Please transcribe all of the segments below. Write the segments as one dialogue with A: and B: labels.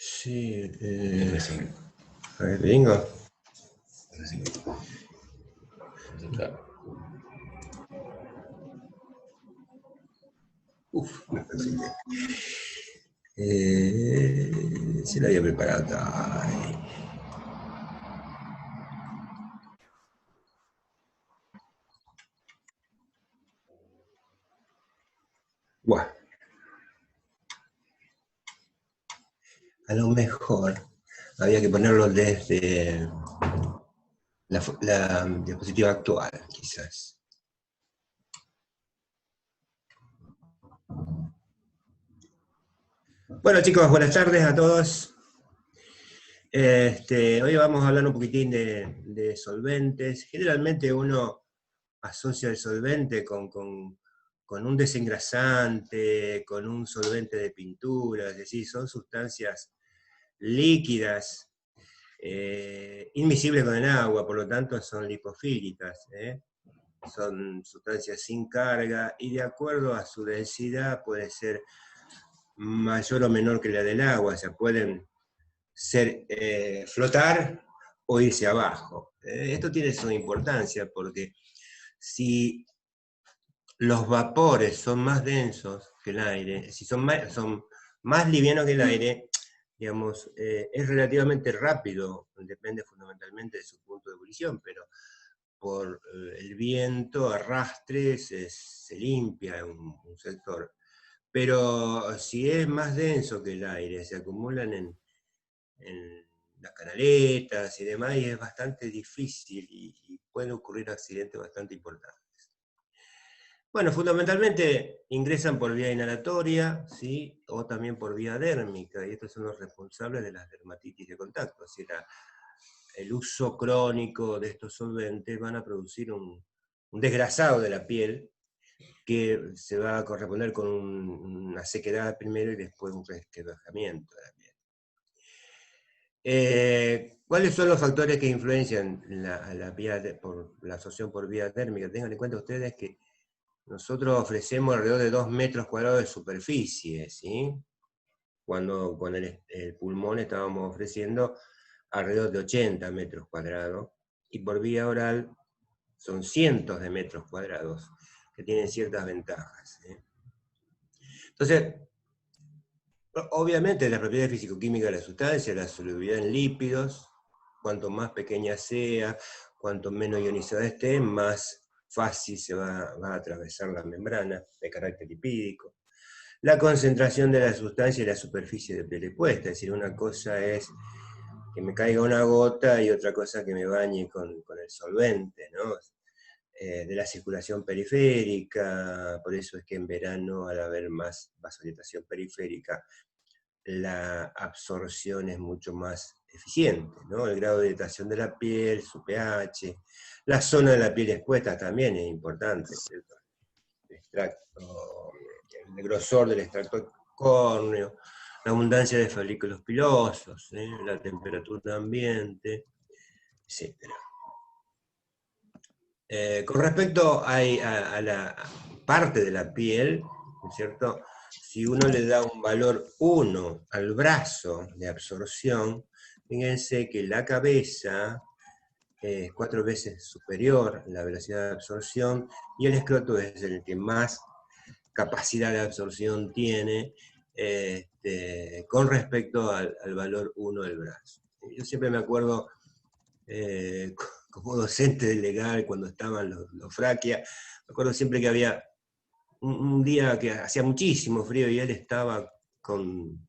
A: Sí,
B: F5.
A: a ver, vengo.
B: F5. Está.
A: Uf, me persigue. Se la había preparado. Ay. Buah. A lo mejor había que ponerlo desde la diapositiva actual, quizás. Bueno, chicos, buenas tardes a todos. Hoy vamos a hablar un poquitín de solventes. Generalmente uno asocia el solvente con un desengrasante, con un solvente de pintura, es decir, son sustancias líquidas, inmiscibles con el agua, por lo tanto son lipofílicas, son sustancias sin carga y de acuerdo a su densidad puede ser mayor o menor que la del agua, o sea, pueden flotar o irse abajo. Esto tiene su importancia porque si los vapores son más densos que el aire, si son más livianos que el aire, digamos, es relativamente rápido, depende fundamentalmente de su punto de ebullición, pero por el viento, arrastre, se limpia un sector. Pero si es más denso que el aire, se acumulan en las canaletas y demás, y es bastante difícil y pueden ocurrir accidentes bastante importantes. Bueno, fundamentalmente ingresan por vía inhalatoria, ¿sí? O también por vía dérmica, y estos son los responsables de las dermatitis de contacto. Así el uso crónico de estos solventes van a producir un desgrasado de la piel que se va a corresponder con una sequedad primero y después un resquebrajamiento de la piel. ¿Cuáles son los factores que influencian por la absorción por vía térmica? Tengan en cuenta ustedes que nosotros ofrecemos alrededor de 2 metros cuadrados de superficie, ¿sí? Cuando con el pulmón estábamos ofreciendo alrededor de 80 metros cuadrados, y por vía oral son cientos de metros cuadrados, que tienen ciertas ventajas. Entonces, obviamente la propiedad físico-química de la sustancia, la solubilidad en lípidos, cuanto más pequeña sea, cuanto menos ionizada esté, más fácil se va a atravesar la membrana de carácter lipídico. La concentración de la sustancia y la superficie de piel expuesta, es decir, una cosa es que me caiga una gota y otra cosa que me bañe con el solvente, ¿no? De la circulación periférica, por eso es que en verano, al haber más vasodilatación periférica, la absorción es mucho más eficiente, ¿no? El grado de hidratación de la piel, su pH, la zona de la piel expuesta también es importante, ¿cierto? El grosor del extracto córneo, la abundancia de folículos pilosos, la temperatura ambiente, etc. Con respecto a la parte de la piel, ¿no es cierto? Si uno le da un valor 1 al brazo de absorción, fíjense que la cabeza es 4 veces superior en la velocidad de absorción y el escroto es el que más capacidad de absorción tiene con respecto al valor 1 del brazo. Yo siempre me acuerdo, como docente de legal, cuando estaban los fraquia, me acuerdo siempre que había un día que hacía muchísimo frío y él estaba con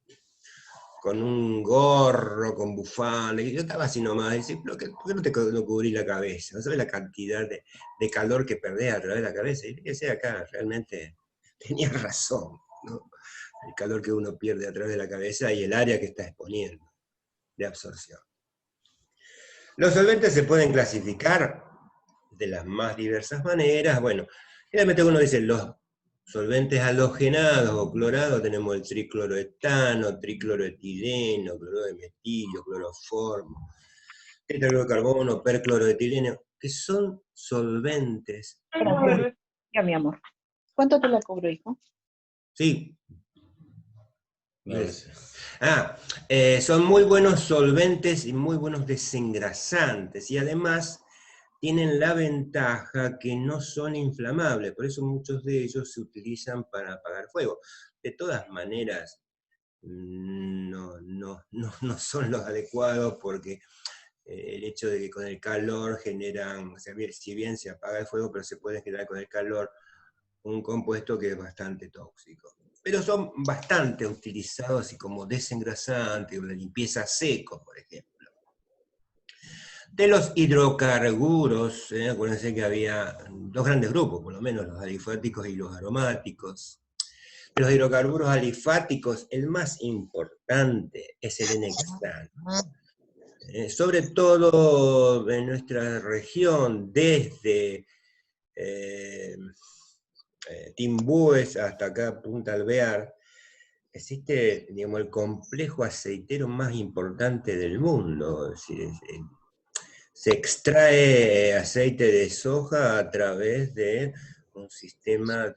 A: un gorro, con bufanda, y yo estaba así nomás, y dice, ¿por qué no te no cubrís la cabeza? ¿No sabes la cantidad de calor que perdés a través de la cabeza? Y fíjese acá, realmente tenía razón, ¿no? El calor que uno pierde a través de la cabeza y el área que está exponiendo de absorción. Los solventes se pueden clasificar de las más diversas maneras. Bueno, generalmente uno dice los solventes halogenados o clorados, tenemos el tricloroetano, tricloroetileno, cloruro de metilio, cloroformo, tetraclorocarbono, percloroetileno, que son solventes.
C: Ya, mi amor. ¿Cuánto te la cobro, hijo?
A: Sí.
B: No lo sé.
A: Son muy buenos solventes y muy buenos desengrasantes, y además tienen la ventaja que no son inflamables, por eso muchos de ellos se utilizan para apagar fuego. De todas maneras, no son los adecuados, porque el hecho de que con el calor generan, o sea, si bien se apaga el fuego, pero se puede generar con el calor un compuesto que es bastante tóxico. Pero son bastante utilizados y como desengrasantes, o de limpieza seco, por ejemplo. De los hidrocarburos, acuérdense que había dos grandes grupos, por lo menos, los alifáticos y los aromáticos. De los hidrocarburos alifáticos, el más importante es el N-hexano. Sobre todo en nuestra región, desde Timbúes hasta acá, Punta Alvear, existe, digamos, el complejo aceitero más importante del mundo. Es decir, se extrae aceite de soja a través de un sistema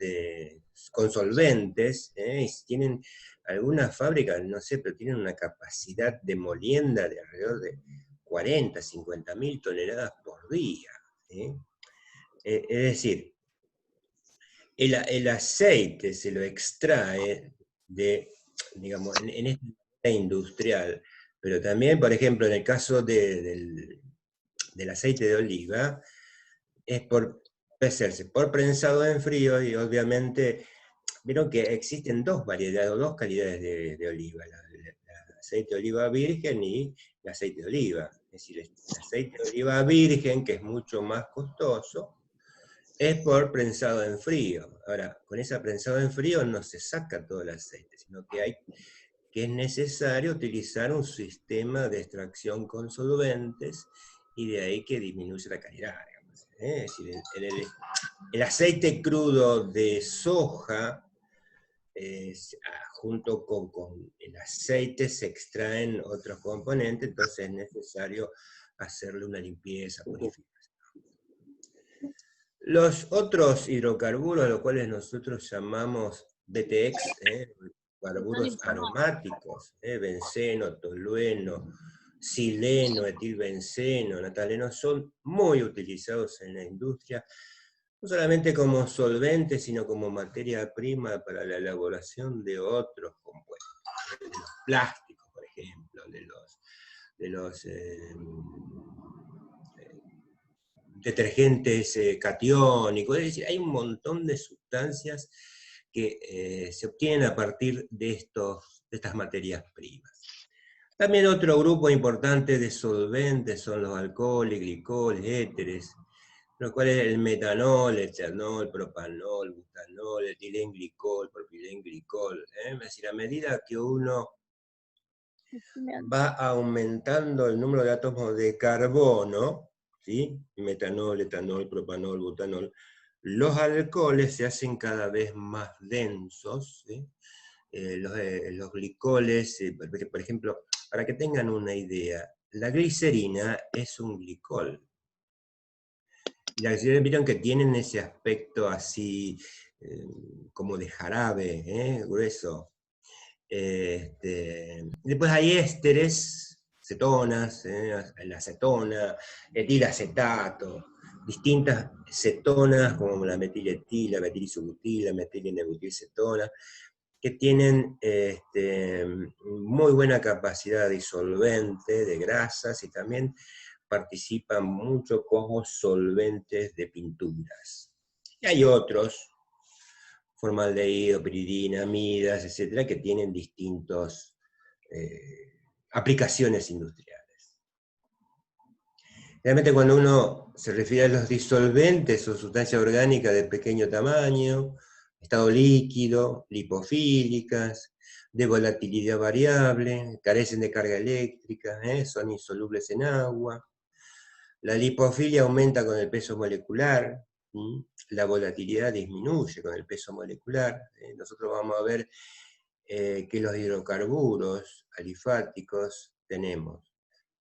A: con solventes, y tienen algunas fábricas, no sé, pero tienen una capacidad de molienda de alrededor de 40, 50 mil toneladas por día. Es decir, el aceite se lo extrae digamos, en esta industrial, pero también, por ejemplo, en el caso del aceite de oliva, puede hacerse por prensado en frío, y obviamente, vieron que existen dos variedades o dos calidades de oliva, el aceite de oliva virgen y el aceite de oliva. Es decir, el aceite de oliva virgen, que es mucho más costoso, es por prensado en frío. Ahora, con ese prensado en frío no se saca todo el aceite, sino que es necesario utilizar un sistema de extracción con solventes, y de ahí que disminuye la calidad, digamos. Es decir, el aceite crudo de soja, junto con el aceite se extraen otros componentes, entonces es necesario hacerle una limpieza, purificación. Los otros hidrocarburos, a los cuales nosotros llamamos BTX, carburos aromáticos, benceno, tolueno, sileno, etilbenceno, nataleno, son muy utilizados en la industria, no solamente como solventes, sino como materia prima para la elaboración de otros compuestos, de los plásticos, por ejemplo, de los detergentes catiónicos. Es decir, hay un montón de sustancias que se obtienen a partir de estas materias primas. También otro grupo importante de solventes son los alcoholes, glicoles, éteres, los cuales el metanol, etanol, propanol, butanol, etilenglicol, propilenglicol. Es decir, a medida que uno va aumentando el número de átomos de carbono, ¿sí? Metanol, etanol, propanol, butanol, los alcoholes se hacen cada vez más densos, ¿sí? Los glicoles, por ejemplo, para que tengan una idea, la glicerina es un glicol. Y la glicerina, vieron que tienen ese aspecto así, como de jarabe, grueso. Después hay ésteres, cetonas, la acetona, etilacetato, distintas cetonas como la metiletila, metilisubutila, metilenebutilcetona, que tienen muy buena capacidad disolvente de grasas, y también participan mucho como solventes de pinturas. Y hay otros, formaldehído, piridina, amidas, etcétera, que tienen distintas aplicaciones industriales. Realmente, cuando uno se refiere a los disolventes, son sustancias orgánicas de pequeño tamaño, estado líquido, lipofílicas, de volatilidad variable, carecen de carga eléctrica, son insolubles en agua. La lipofilia aumenta con el peso molecular, la volatilidad disminuye con el peso molecular. Nosotros vamos a ver que los hidrocarburos alifáticos tenemos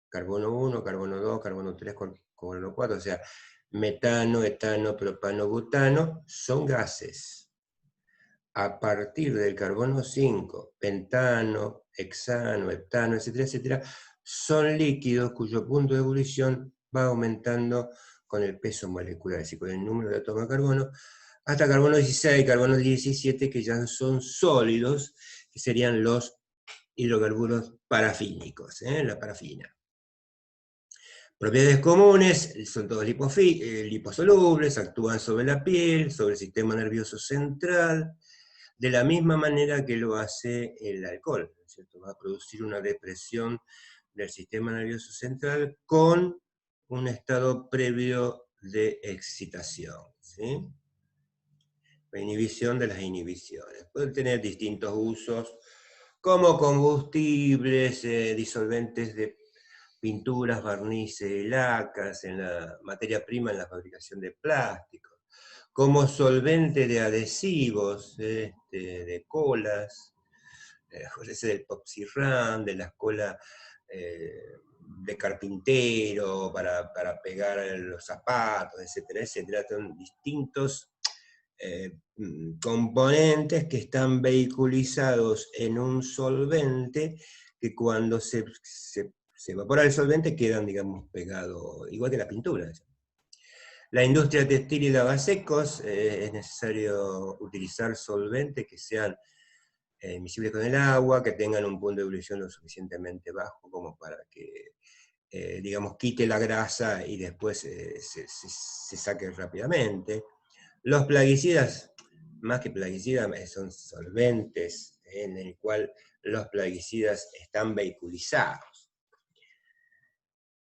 A: carbono 1, carbono 2, carbono 3, carbono 4, o sea, metano, etano, propano, butano, son gases. a partir del carbono 5, pentano, hexano, heptano, etcétera, etcétera, son líquidos cuyo punto de ebullición va aumentando con el peso molecular, es decir, con el número de átomos de carbono, hasta carbono 16, carbono 17, que ya son sólidos, que serían los hidrocarburos parafínicos, la parafina. Propiedades comunes, son todos liposolubles, actúan sobre la piel, sobre el sistema nervioso central, de la misma manera que lo hace el alcohol, ¿no es cierto? Va a producir una depresión del sistema nervioso central con un estado previo de excitación, ¿sí? La inhibición de las inhibiciones. Pueden tener distintos usos, como combustibles, disolventes de pinturas, barnices, lacas, en la materia prima en la fabricación de plásticos, como solvente de adhesivos, de colas, ese del Popsiran, de la cola de carpintero para pegar los zapatos, etcétera, etcétera. Son distintos componentes que están vehiculizados en un solvente que cuando se evapora el solvente quedan, digamos, pegados, igual que la pintura. La industria textil y lavasecos, es necesario utilizar solventes que sean miscibles con el agua, que tengan un punto de ebullición lo suficientemente bajo como para que, digamos, quite la grasa y después se saque rápidamente. Los plaguicidas, más que plaguicidas, son solventes en el cual los plaguicidas están vehiculizados.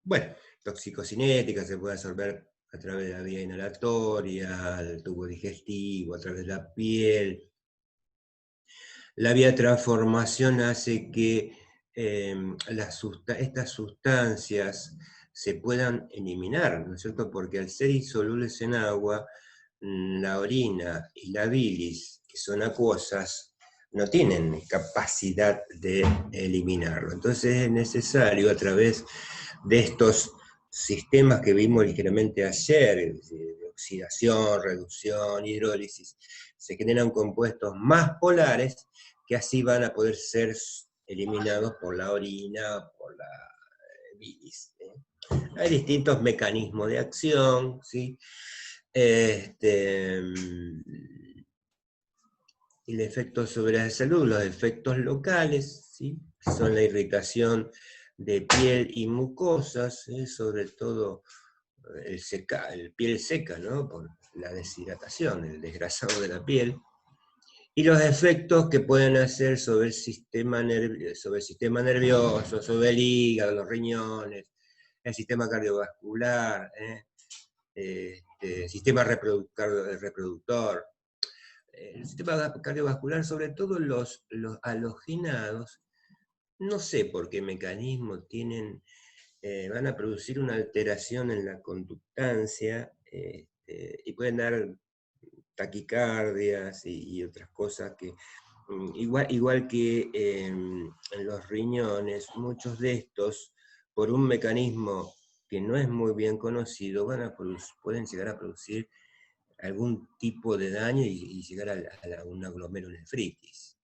A: Bueno, toxicocinética se puede absorber a través de la vía inhalatoria, al tubo digestivo, a través de la piel. La vía de transformación hace que estas sustancias se puedan eliminar, ¿no es cierto? Porque al ser insolubles en agua, la orina y la bilis, que son acuosas, no tienen capacidad de eliminarlo. Entonces es necesario, a través de estos sistemas que vimos ligeramente ayer, de oxidación, reducción, hidrólisis, se generan compuestos más polares que así van a poder ser eliminados por la orina, por la bilis. Hay distintos mecanismos de acción, ¿sí? El efecto sobre la salud, los efectos locales, ¿sí? Son la irritación de piel y mucosas, sobre todo el piel seca, ¿no? Por la deshidratación, el desgrasado de la piel, y los efectos que pueden hacer sobre el sistema nervioso, sobre el hígado, los riñones, el sistema cardiovascular, sistema reproductor. El sistema cardiovascular, sobre todo los halogenados, no sé por qué mecanismo van a producir una alteración en la conductancia y pueden dar taquicardias y otras cosas que, igual que en los riñones, muchos de estos, por un mecanismo que no es muy bien conocido, pueden llegar a producir algún tipo de daño y llegar a una glomerulonefritis.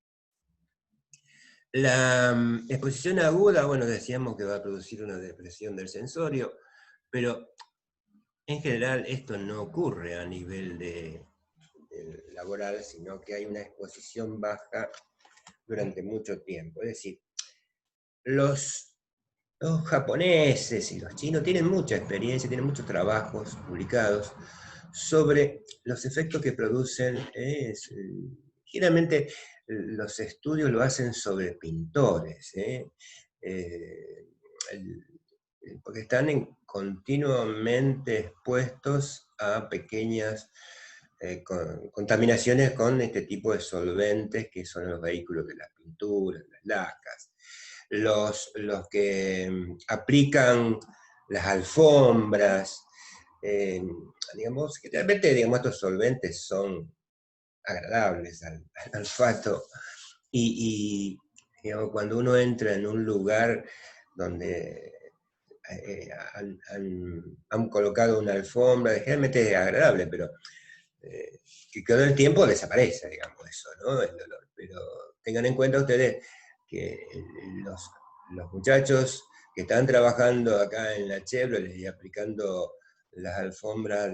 A: La exposición aguda, bueno, decíamos que va a producir una depresión del sensorio, pero en general esto no ocurre a nivel laboral, sino que hay una exposición baja durante mucho tiempo. Es decir, los japoneses y los chinos tienen mucha experiencia, tienen muchos trabajos publicados sobre los efectos que producen. Generalmente los estudios lo hacen sobre pintores, porque están continuamente expuestos a pequeñas contaminaciones con este tipo de solventes que son los vehículos de las pinturas, las lacas. Los que aplican las alfombras, digamos, generalmente, digamos, estos solventes son agradables al olfato, y digamos, cuando uno entra en un lugar donde han colocado una alfombra, generalmente es agradable, pero que con el tiempo desaparece, digamos, eso, ¿no? El dolor. Pero tengan en cuenta ustedes que los muchachos que están trabajando acá en la Chevrolet y aplicando las alfombras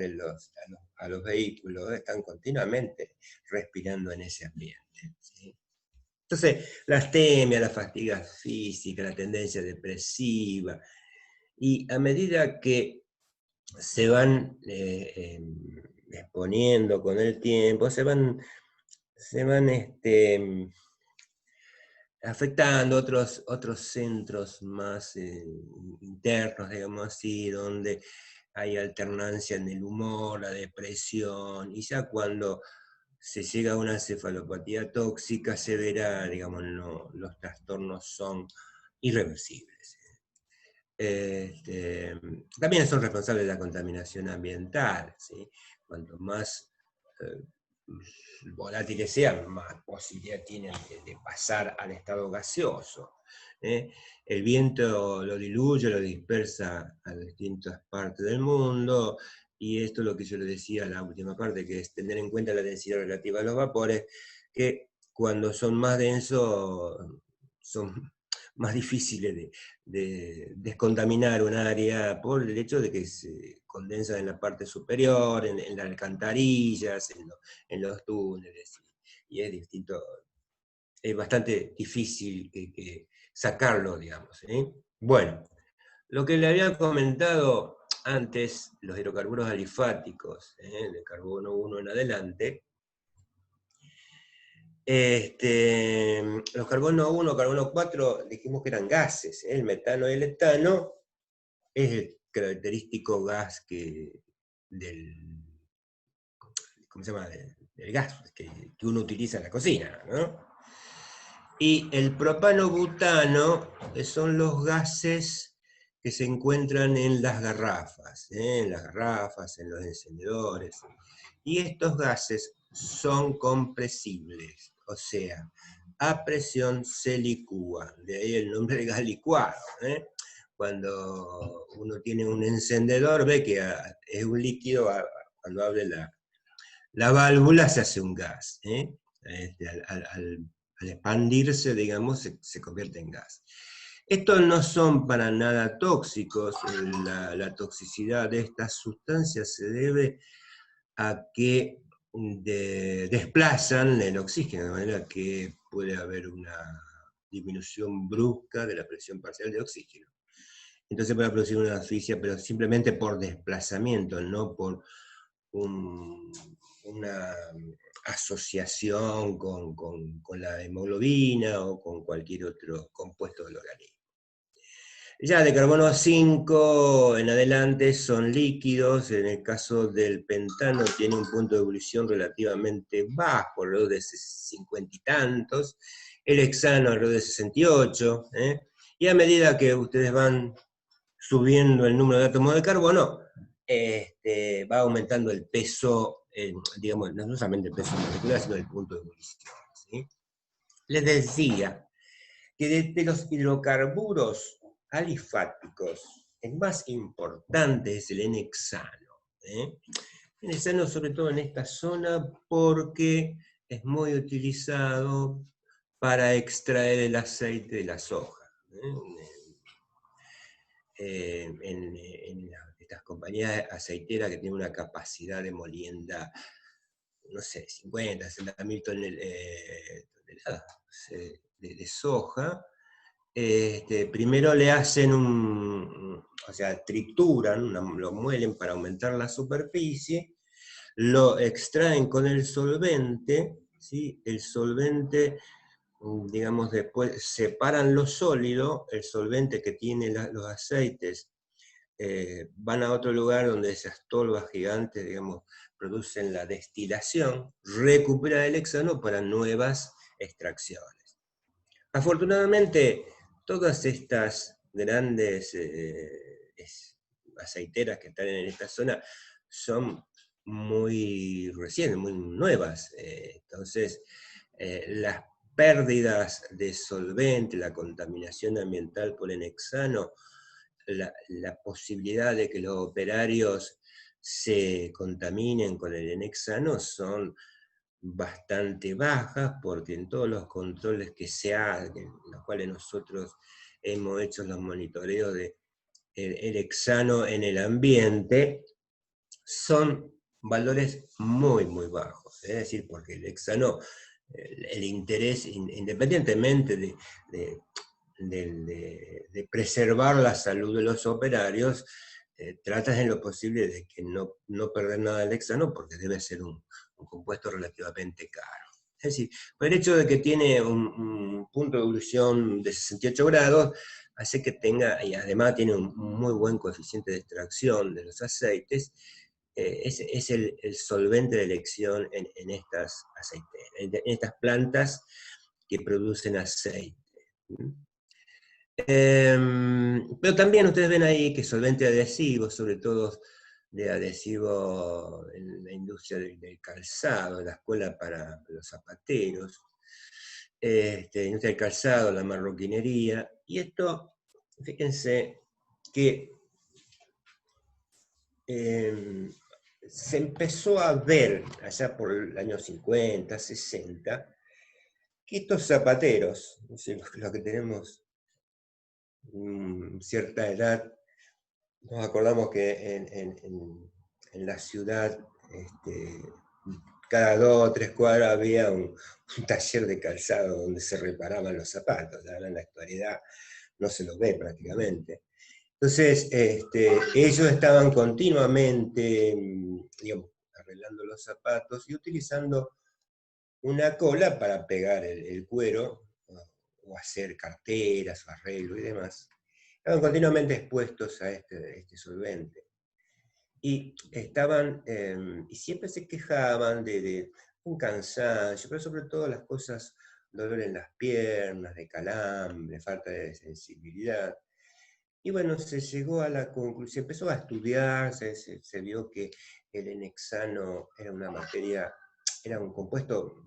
A: a los vehículos, están continuamente respirando en ese ambiente, ¿sí? Entonces, la astemia, la fatiga física, la tendencia depresiva, y a medida que se van exponiendo con el tiempo, se van afectando otros centros más internos, digamos así, donde hay alternancia en el humor, la depresión, y ya cuando se llega a una cefalopatía tóxica se verá, digamos, los trastornos son irreversibles. También son responsables de la contaminación ambiental, ¿sí? Cuanto más eh, volátiles sean, más posibilidad tienen de pasar al estado gaseoso, ¿eh? El viento lo diluye, lo dispersa a distintas partes del mundo, y esto es lo que yo le decía, la última parte, que es tener en cuenta la densidad relativa de los vapores, que cuando son más densos son más difíciles de descontaminar un área por el hecho de que se condensa en la parte superior, en las alcantarillas, en los túneles, y es distinto, es bastante difícil que sacarlo, digamos, ¿eh? Bueno, lo que le había comentado antes, los hidrocarburos alifáticos, de carbono 1 en adelante, los carbono 1, carbono 4, dijimos que eran gases, el metano y el etano es el característico gas del, ¿cómo se llama? Del gas que uno utiliza en la cocina, ¿no? Y el propano-butano son los gases que se encuentran en las garrafas, en los encendedores. Y estos gases son compresibles, o sea, a presión se licúan, de ahí el nombre de gas licuado. Cuando uno tiene un encendedor, ve que es un líquido, cuando abre la válvula se hace un gas. Al expandirse, digamos, se convierte en gas. Estos no son para nada tóxicos. La toxicidad de estas sustancias se debe a que desplazan el oxígeno, de manera que puede haber una disminución brusca de la presión parcial de oxígeno. Entonces puede producir una asfixia, pero simplemente por desplazamiento, no por una asociación con la hemoglobina o con cualquier otro compuesto del organismo. Ya de carbono 5 en adelante son líquidos. En el caso del pentano tiene un punto de ebullición relativamente bajo, alrededor de 50 y tantos, el hexano alrededor de 68, y a medida que ustedes van subiendo el número de átomos de carbono, va aumentando el peso, digamos, no solamente el peso molecular, sino el punto de ebullición, ¿sí? Les decía que de los hidrocarburos alifáticos, el más importante es el N-hexano. El hexano, sobre todo en esta zona, porque es muy utilizado para extraer el aceite de la soja. En estas compañías aceiteras que tienen una capacidad de molienda, no sé, 50, 60 mil toneladas de soja. Primero le hacen o sea, trituran, lo muelen para aumentar la superficie, lo extraen con el solvente, ¿sí? El solvente, digamos, después separan lo sólido, el solvente que tiene los aceites, van a otro lugar donde esas tolvas gigantes, digamos, producen la destilación, recupera el hexano para nuevas extracciones. Afortunadamente, todas estas grandes aceiteras que están en esta zona son muy recientes, muy nuevas. Entonces, las pérdidas de solvente, la contaminación ambiental por el hexano, la posibilidad de que los operarios se contaminen con el N-hexano son bastante bajas, porque en todos los controles que se hacen, en los cuales nosotros hemos hecho los monitoreos de el hexano en el ambiente, son valores muy, muy bajos. Es decir, porque el hexano, el interés, independientemente de preservar la salud de los operarios, tratas en lo posible de que no perder nada del hexano, porque debe ser un compuesto relativamente caro. Es decir, por el hecho de que tiene un punto de ebullición de 68 grados, hace que tenga, y además tiene un muy buen coeficiente de extracción de los aceites, es el solvente de elección en estas aceiteras, en estas plantas que producen aceite. Pero también ustedes ven ahí que solvente adhesivo, sobre todo de adhesivo en la industria del calzado, en la escuela para los zapateros, industria del calzado, la marroquinería, y esto, fíjense que se empezó a ver allá por el año 50, 60, que estos zapateros, los que tenemos cierta edad, nos acordamos que en la ciudad, cada 2 o 3 cuadras había un taller de calzado donde se reparaban los zapatos. Ahora en la actualidad no se los ve prácticamente. Entonces, ellos estaban continuamente, digamos, arreglando los zapatos y utilizando una cola para pegar el cuero, o hacer carteras, o arreglo y demás. Estaban continuamente expuestos a este solvente. Y estaban, y siempre se quejaban de un cansancio, pero sobre todo las cosas, dolor en las piernas, de calambre, falta de sensibilidad. Y bueno, se llegó a la conclusión, se empezó a estudiar, se vio que el N-hexano era una materia, era un compuesto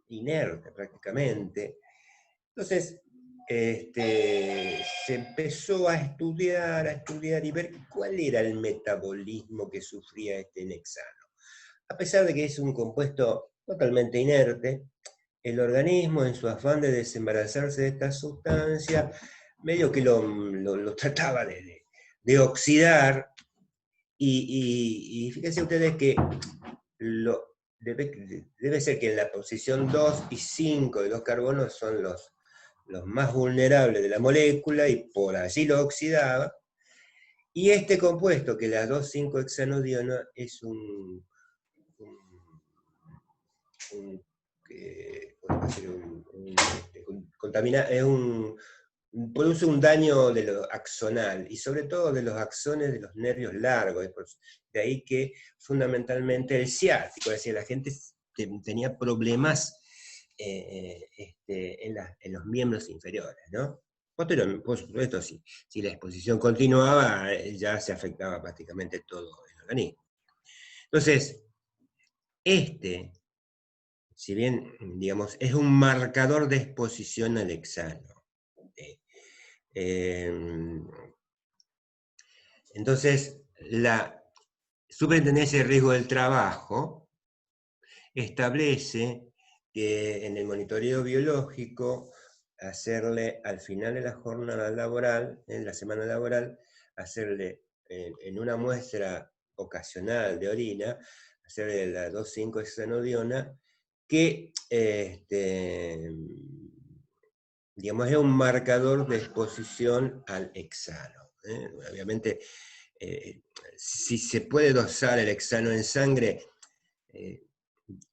A: inerte prácticamente. Entonces, se empezó a estudiar y ver cuál era el metabolismo que sufría este N-hexano. A pesar de que es un compuesto totalmente inerte, el organismo, en su afán de desembarazarse de esta sustancia, medio que lo trataba de oxidar, y fíjense ustedes que debe ser que en la posición 2 y 5 de los carbonos son los más vulnerables de la molécula, y por allí lo oxidaba, y este compuesto, que la 2,5-hexanodiona, es produce un daño de lo axonal, y sobre todo de los axones de los nervios largos. De ahí que fundamentalmente el ciático, es decir, la gente tenía problemas en los miembros inferiores, ¿no? Posteriormente, por supuesto, si la exposición continuaba, ya se afectaba prácticamente todo el organismo. Entonces, si bien, digamos, es un marcador de exposición al hexano. Entonces, la Superintendencia de Riesgo del Trabajo establece que en el monitoreo biológico, hacerle al final de la jornada laboral, en la semana laboral, hacerle en una muestra ocasional de orina, hacerle la 2,5-hexanodiona, que digamos, es un marcador de exposición al hexano. Obviamente, si se puede dosar el hexano en sangre,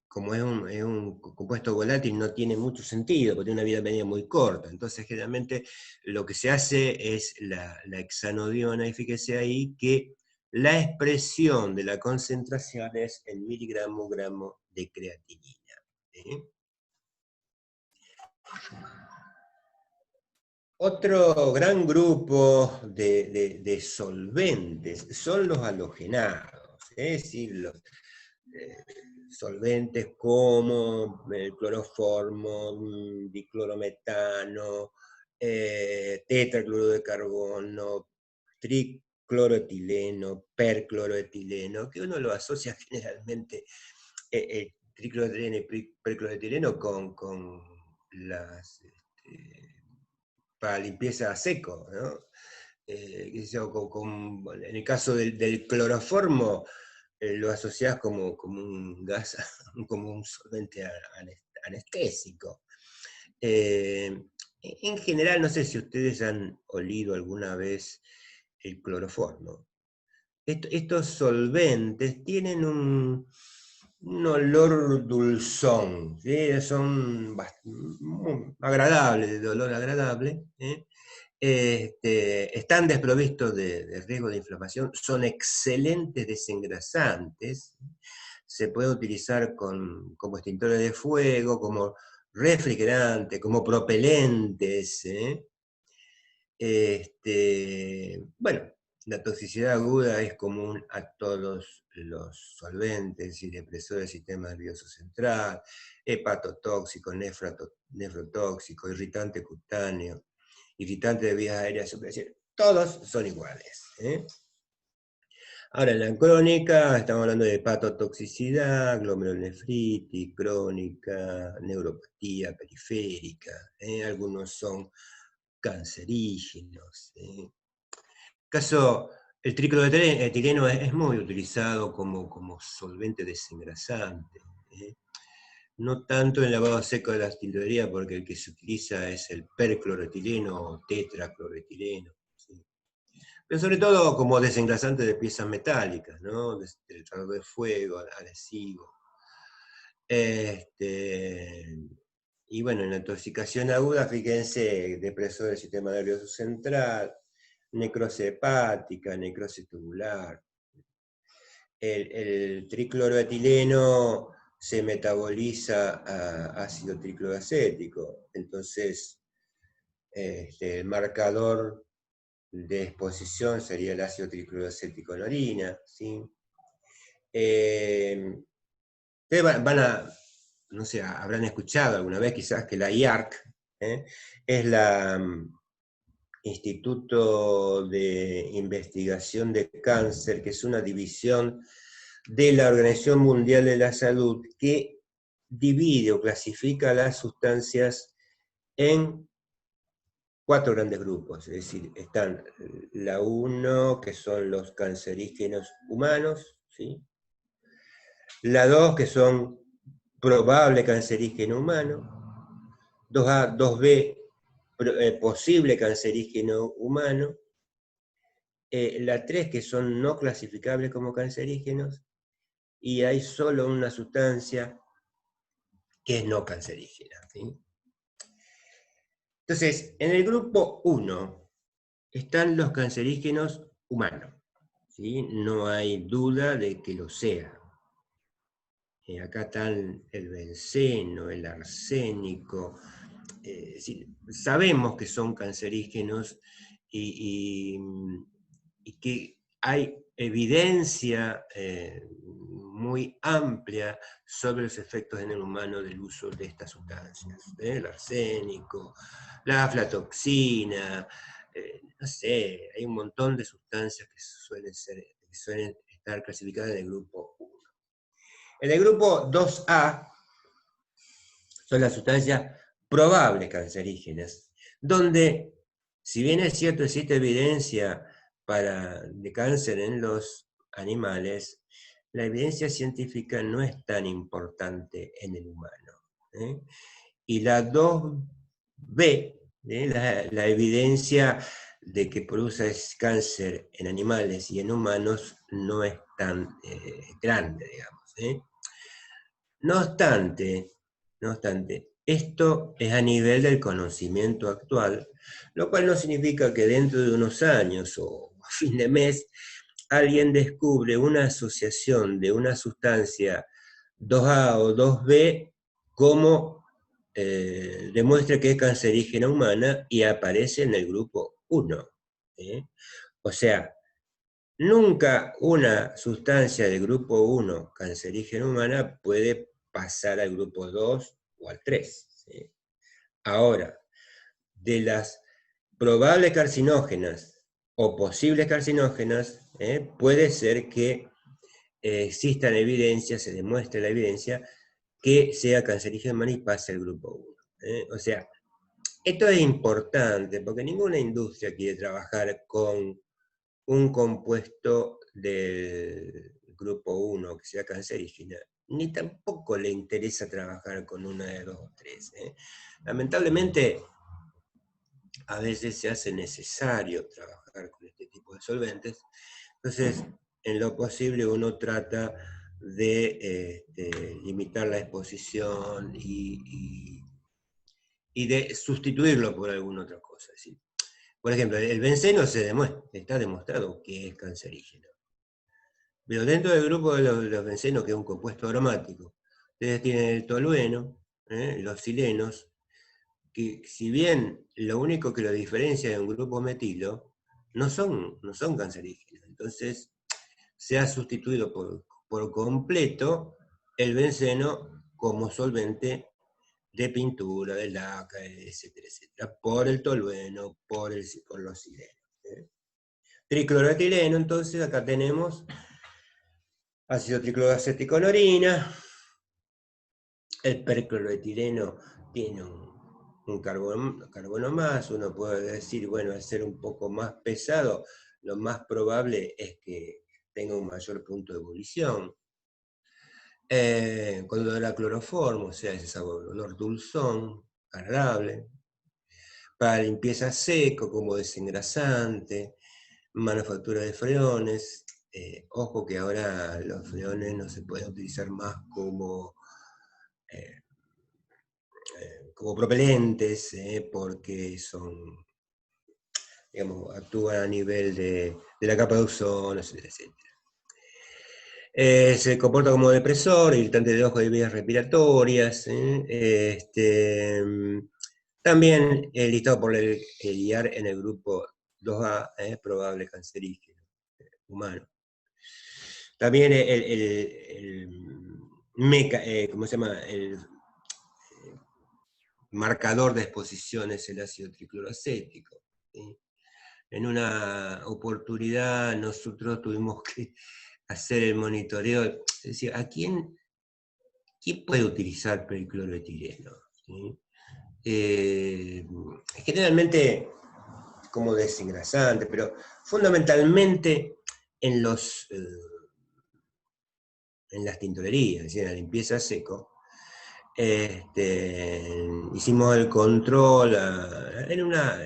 A: como es un compuesto volátil, no tiene mucho sentido, porque tiene una vida media muy corta. Entonces, generalmente, lo que se hace es la hexanodiona, y fíjese ahí que la expresión de la concentración es en miligramo-gramo de creatinina. Otro gran grupo de solventes son los halogenados, es decir, los solventes como el cloroformo, diclorometano, tetracloruro de carbono, cloroetileno, percloroetileno, que uno lo asocia generalmente el tricloroetileno y percloroetileno con las para limpieza a seco, ¿no? En el caso del cloroformo, lo asociás como un gas, como un solvente anestésico. En general, no sé si ustedes han olido alguna vez el cloroformo. Estos solventes tienen un olor dulzón, ¿sí? Son muy agradables, de olor agradable, ¿eh? Están desprovistos de riesgo de inflamación, son excelentes desengrasantes, se puede utilizar como extintores de fuego, como refrigerante, como propelentes, ¿eh? Bueno, la toxicidad aguda es común a todos los solventes y depresores del sistema nervioso central, hepatotóxico, nefrotóxico, irritante cutáneo, irritante de vías aéreas superiores, todos son iguales, ¿eh? Ahora, en la crónica estamos hablando de hepatotoxicidad, glomerulonefritis crónica, neuropatía periférica, ¿eh? Algunos son cancerígenos. El tricloretileno es muy utilizado como solvente desengrasante. No tanto en el lavado seco de la tintorería, porque el que se utiliza es el percloroetileno o tetracloroetileno. ¿Sí? Pero sobre todo como desengrasante de piezas metálicas, ¿no? Del calor de fuego, adhesivo. Y bueno, en la intoxicación aguda, fíjense, depresor del sistema nervioso central, necrosis hepática, necrosis tubular. El tricloroetileno se metaboliza a ácido tricloacético, entonces el marcador de exposición sería el ácido tricloacético en orina, ¿sí? Ustedes no sé, habrán escuchado alguna vez quizás que la IARC es la Instituto de Investigación de Cáncer, que es una división de la Organización Mundial de la Salud que divide o clasifica las sustancias en 4 grandes grupos, es decir, están la 1, que son los cancerígenos humanos, ¿sí? La 2, que son probable cancerígeno humano, 2A, 2B, posible cancerígeno humano, la 3, que son no clasificables como cancerígenos, y hay solo una sustancia que es no cancerígena, ¿sí? Entonces, en el grupo 1 están los cancerígenos humanos, ¿sí? No hay duda de que lo sean. Acá están el benceno, el arsénico. Sabemos que son cancerígenos y que hay evidencia muy amplia sobre los efectos en el humano del uso de estas sustancias. El arsénico, la aflatoxina, no sé, hay un montón de sustancias que suelen estar clasificadas en el grupo 1. En el grupo 2A son las sustancias probables cancerígenas, donde, si bien es cierto, existe evidencia de cáncer en los animales, la evidencia científica no es tan importante en el humano. Y la 2B, la evidencia de que produce cáncer en animales y en humanos no es tan grande, digamos. No obstante, esto es a nivel del conocimiento actual, lo cual no significa que dentro de unos años o a fin de mes alguien descubre una asociación de una sustancia 2A o 2B como demuestra que es cancerígena humana y aparece en el grupo 1. O sea, nunca una sustancia del grupo 1 cancerígena humana puede pasar al grupo 2 o al 3. ¿Sí? Ahora, de las probables carcinógenas o posibles carcinógenas, puede ser que existan evidencias, se demuestre la evidencia, que sea cancerígeno humano y pase al grupo 1. O sea, esto es importante porque ninguna industria quiere trabajar con un compuesto del grupo 1 que sea cancerígena, ni tampoco le interesa trabajar con una de 2 o 3. Lamentablemente, a veces se hace necesario trabajar con este tipo de solventes, entonces, en lo posible uno trata de limitar la exposición y de sustituirlo por alguna otra cosa. ¿Sí? Por ejemplo, el benceno está demostrado que es cancerígeno. Pero dentro del grupo de los bencenos, que es un compuesto aromático, ustedes tienen el tolueno, los silenos, que si bien lo único que lo diferencia de un grupo metilo, no son cancerígenos. Entonces, se ha sustituido por completo el benceno como solvente de pintura, de laca, etcétera, etcétera, por el tolueno, por los silenos. Tricloroetileno, entonces acá tenemos ácido tricloroacético en orina. El percloroetileno tiene un carbono más, uno puede decir, bueno, al ser un poco más pesado, lo más probable es que tenga un mayor punto de ebullición. Cuando la cloroformo, o sea, ese sabor, olor dulzón, agradable. Para limpieza seco, como desengrasante, manufactura de freones. Ojo que ahora los freones no se pueden utilizar más eh, como propelentes, porque digamos, actúan a nivel de la capa de ozono, etcétera, etcétera. Se comporta como depresor, irritante de ojos y vías respiratorias. También listado por el IAR en el grupo 2A, probable cancerígeno humano. También ¿cómo se llama? El marcador de exposición es el ácido tricloroacético. ¿Sí? En una oportunidad nosotros tuvimos que hacer el monitoreo, es decir, ¿quién puede utilizar percloroetileno? ¿Sí? Generalmente como desengrasante, pero fundamentalmente en las tintorerías, es decir, en la limpieza seco. Hicimos el control en una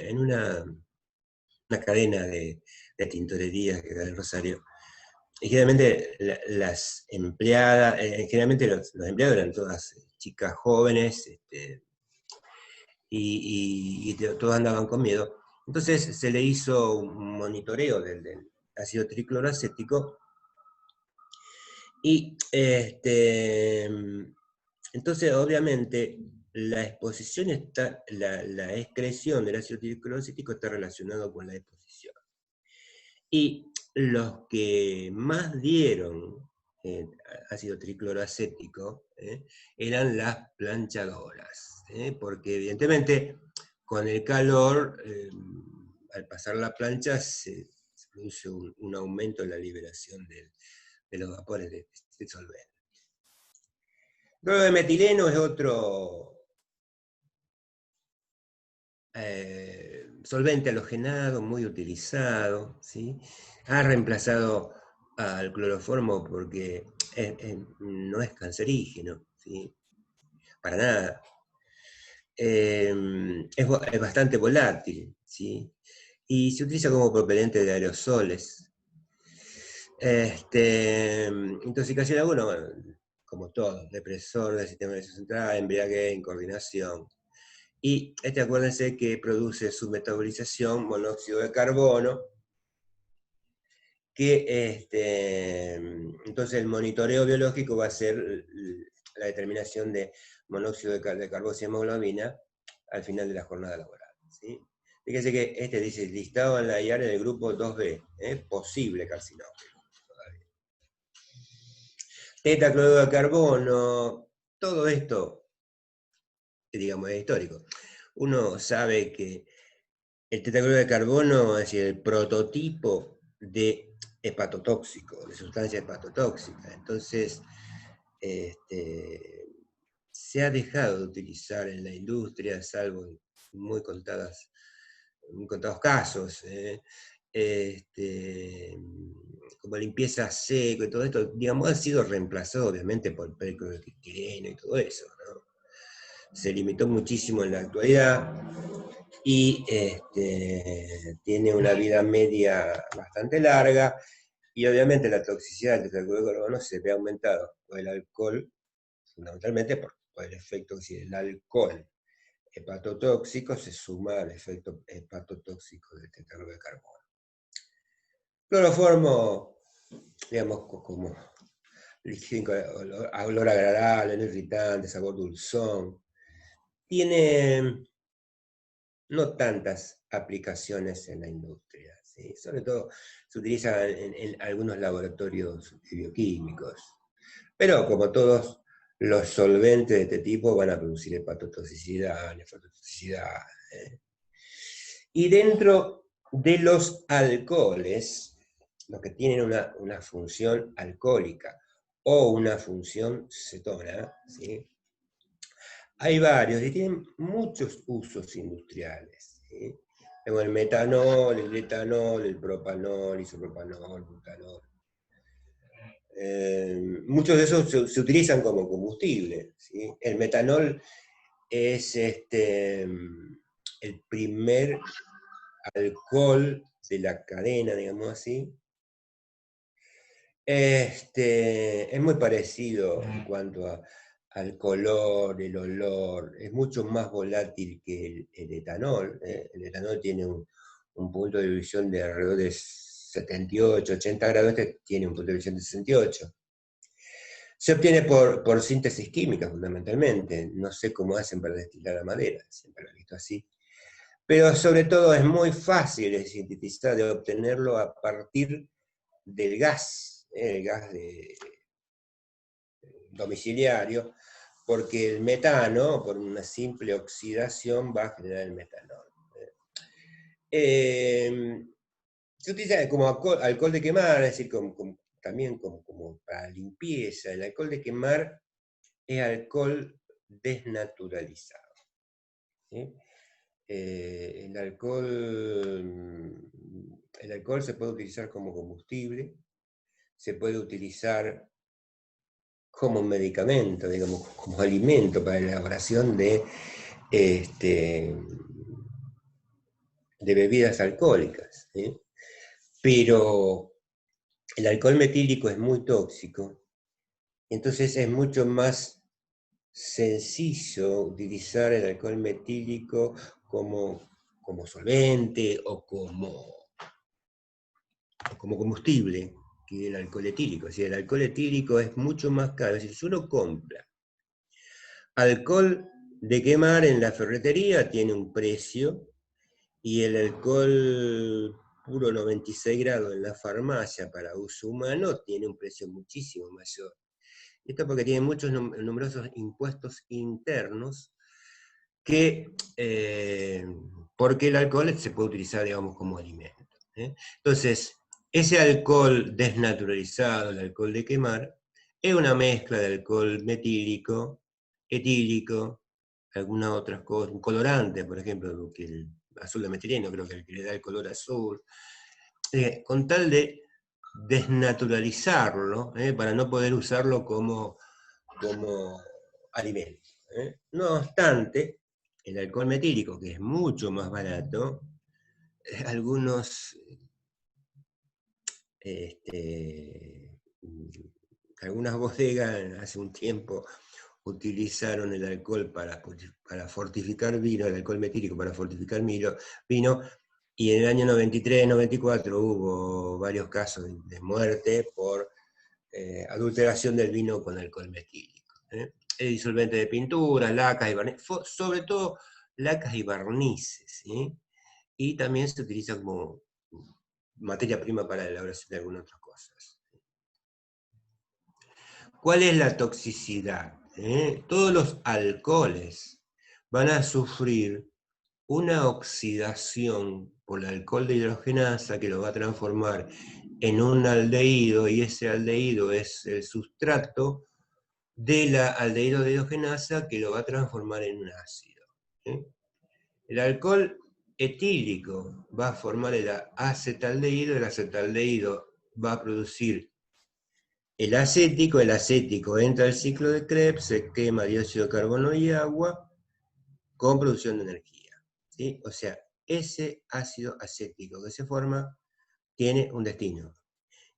A: cadena de tintorerías que está en Rosario. Y generalmente las empleadas, generalmente los empleados eran todas chicas jóvenes, y todos andaban con miedo. Entonces se le hizo un monitoreo del ácido tricloroacético y entonces obviamente la exposición la excreción del ácido tricloroacético está relacionado con la exposición. Y los que más dieron ácido tricloroacético eran las planchadoras, porque evidentemente con el calor, al pasar la plancha, se produce un aumento en la liberación de los vapores de solvente. Luego de metileno es otro solvente halogenado muy utilizado, ¿sí? Ha reemplazado al cloroformo porque no es cancerígeno, ¿sí? Para nada. Es bastante volátil, ¿sí? Y se utiliza como propelente de aerosoles. Intoxicación alguna, bueno, como todo, depresor del sistema nervioso central, embriaguez, incoordinación. Y acuérdense que produce su metabolización monóxido de carbono, que entonces el monitoreo biológico va a ser la determinación de monóxido de carbono y hemoglobina al final de la jornada laboral. ¿Sí? Fíjense que dice listado en la IAR en el grupo 2B, posible carcinógeno. Tetacloruro de carbono, todo esto, digamos, es histórico. Uno sabe que el tetracloruro de carbono es decir, el prototipo de hepatotóxico, de sustancia hepatotóxica. Entonces, se ha dejado de utilizar en la industria, salvo en muy contados casos, como limpieza seco y todo esto, digamos, ha sido reemplazado obviamente por percloretileno y todo eso, ¿no? Se limitó muchísimo en la actualidad y tiene una vida media bastante larga, y obviamente la toxicidad del tetracloruro de carbono se ve aumentado por el alcohol, fundamentalmente por el efecto del alcohol hepatotóxico se suma al efecto hepatotóxico del tetracloruro de carbono. Cloroformo, digamos, como olor agradable, no irritante, sabor dulzón. Tiene no tantas aplicaciones en la industria, ¿sí? Sobre todo se utiliza en algunos laboratorios bioquímicos. Pero como todos los solventes de este tipo van a producir hepatotoxicidad, nefrotoxicidad. Y dentro de los alcoholes, los que tienen una función alcohólica o una función cetona, ¿sí? Hay varios y tienen muchos usos industriales, ¿sí? Tengo el metanol, el etanol, el propanol, isopropanol, butanol. Muchos de esos se utilizan como combustible, ¿sí? El metanol es el primer alcohol de la cadena, digamos así. Es muy parecido en cuanto al color, el olor, es mucho más volátil que el etanol. El etanol tiene un punto de ebullición de alrededor de 78, 80 grados, este tiene un punto de ebullición de 68. Se obtiene por síntesis química, fundamentalmente. No sé cómo hacen para destilar la madera, siempre lo he visto así. Pero sobre todo es muy fácil de sintetizar, de obtenerlo a partir del gas, el gas domiciliario, porque el metano, por una simple oxidación, va a generar el metanol. Se utiliza como alcohol de quemar, es decir, también como para limpieza. El alcohol de quemar es alcohol desnaturalizado, ¿sí? El alcohol se puede utilizar como combustible, se puede utilizar como medicamento, digamos, como alimento para la elaboración de bebidas alcohólicas, ¿sí? Pero el alcohol metílico es muy tóxico, entonces es mucho más sencillo utilizar el alcohol metílico como solvente o como combustible que el alcohol etílico. O sea, el alcohol etílico es mucho más caro. Es decir, si uno compra alcohol de quemar en la ferretería, tiene un precio, y el alcohol puro 96 grados en la farmacia para uso humano tiene un precio muchísimo mayor. Esto porque tiene muchos numerosos impuestos internos que, porque el alcohol se puede utilizar, digamos, como alimento. Entonces, ese alcohol desnaturalizado, el alcohol de quemar, es una mezcla de alcohol metílico, etílico, algunas otras cosas, un colorante, por ejemplo, que el azul de metileno, creo que el que le da el color azul, con tal de desnaturalizarlo, para no poder usarlo como alimento. No obstante, el alcohol metílico, que es mucho más barato, algunas bodegas hace un tiempo utilizaron el alcohol para fortificar vino, el alcohol metílico para fortificar vino, y en el año 93, 94 hubo varios casos de muerte por adulteración del vino con alcohol metílico. El disolvente de pinturas, lacas y barnices, sobre todo lacas y barnices, ¿sí? Y también se utiliza como materia prima para la elaboración de algunas otras cosas. ¿Cuál es la toxicidad? Todos los alcoholes van a sufrir una oxidación por el alcohol de hidrogenasa que lo va a transformar en un aldehído, y ese aldehído es el sustrato de la aldehído de hidrogenasa que lo va a transformar en un ácido. ¿Sí? El alcohol etílico va a formar el acetaldehído, el acetaldehído va a producir el acético entra al ciclo de Krebs, se quema dióxido de carbono y agua con producción de energía. ¿Sí? O sea, ese ácido acético que se forma tiene un destino.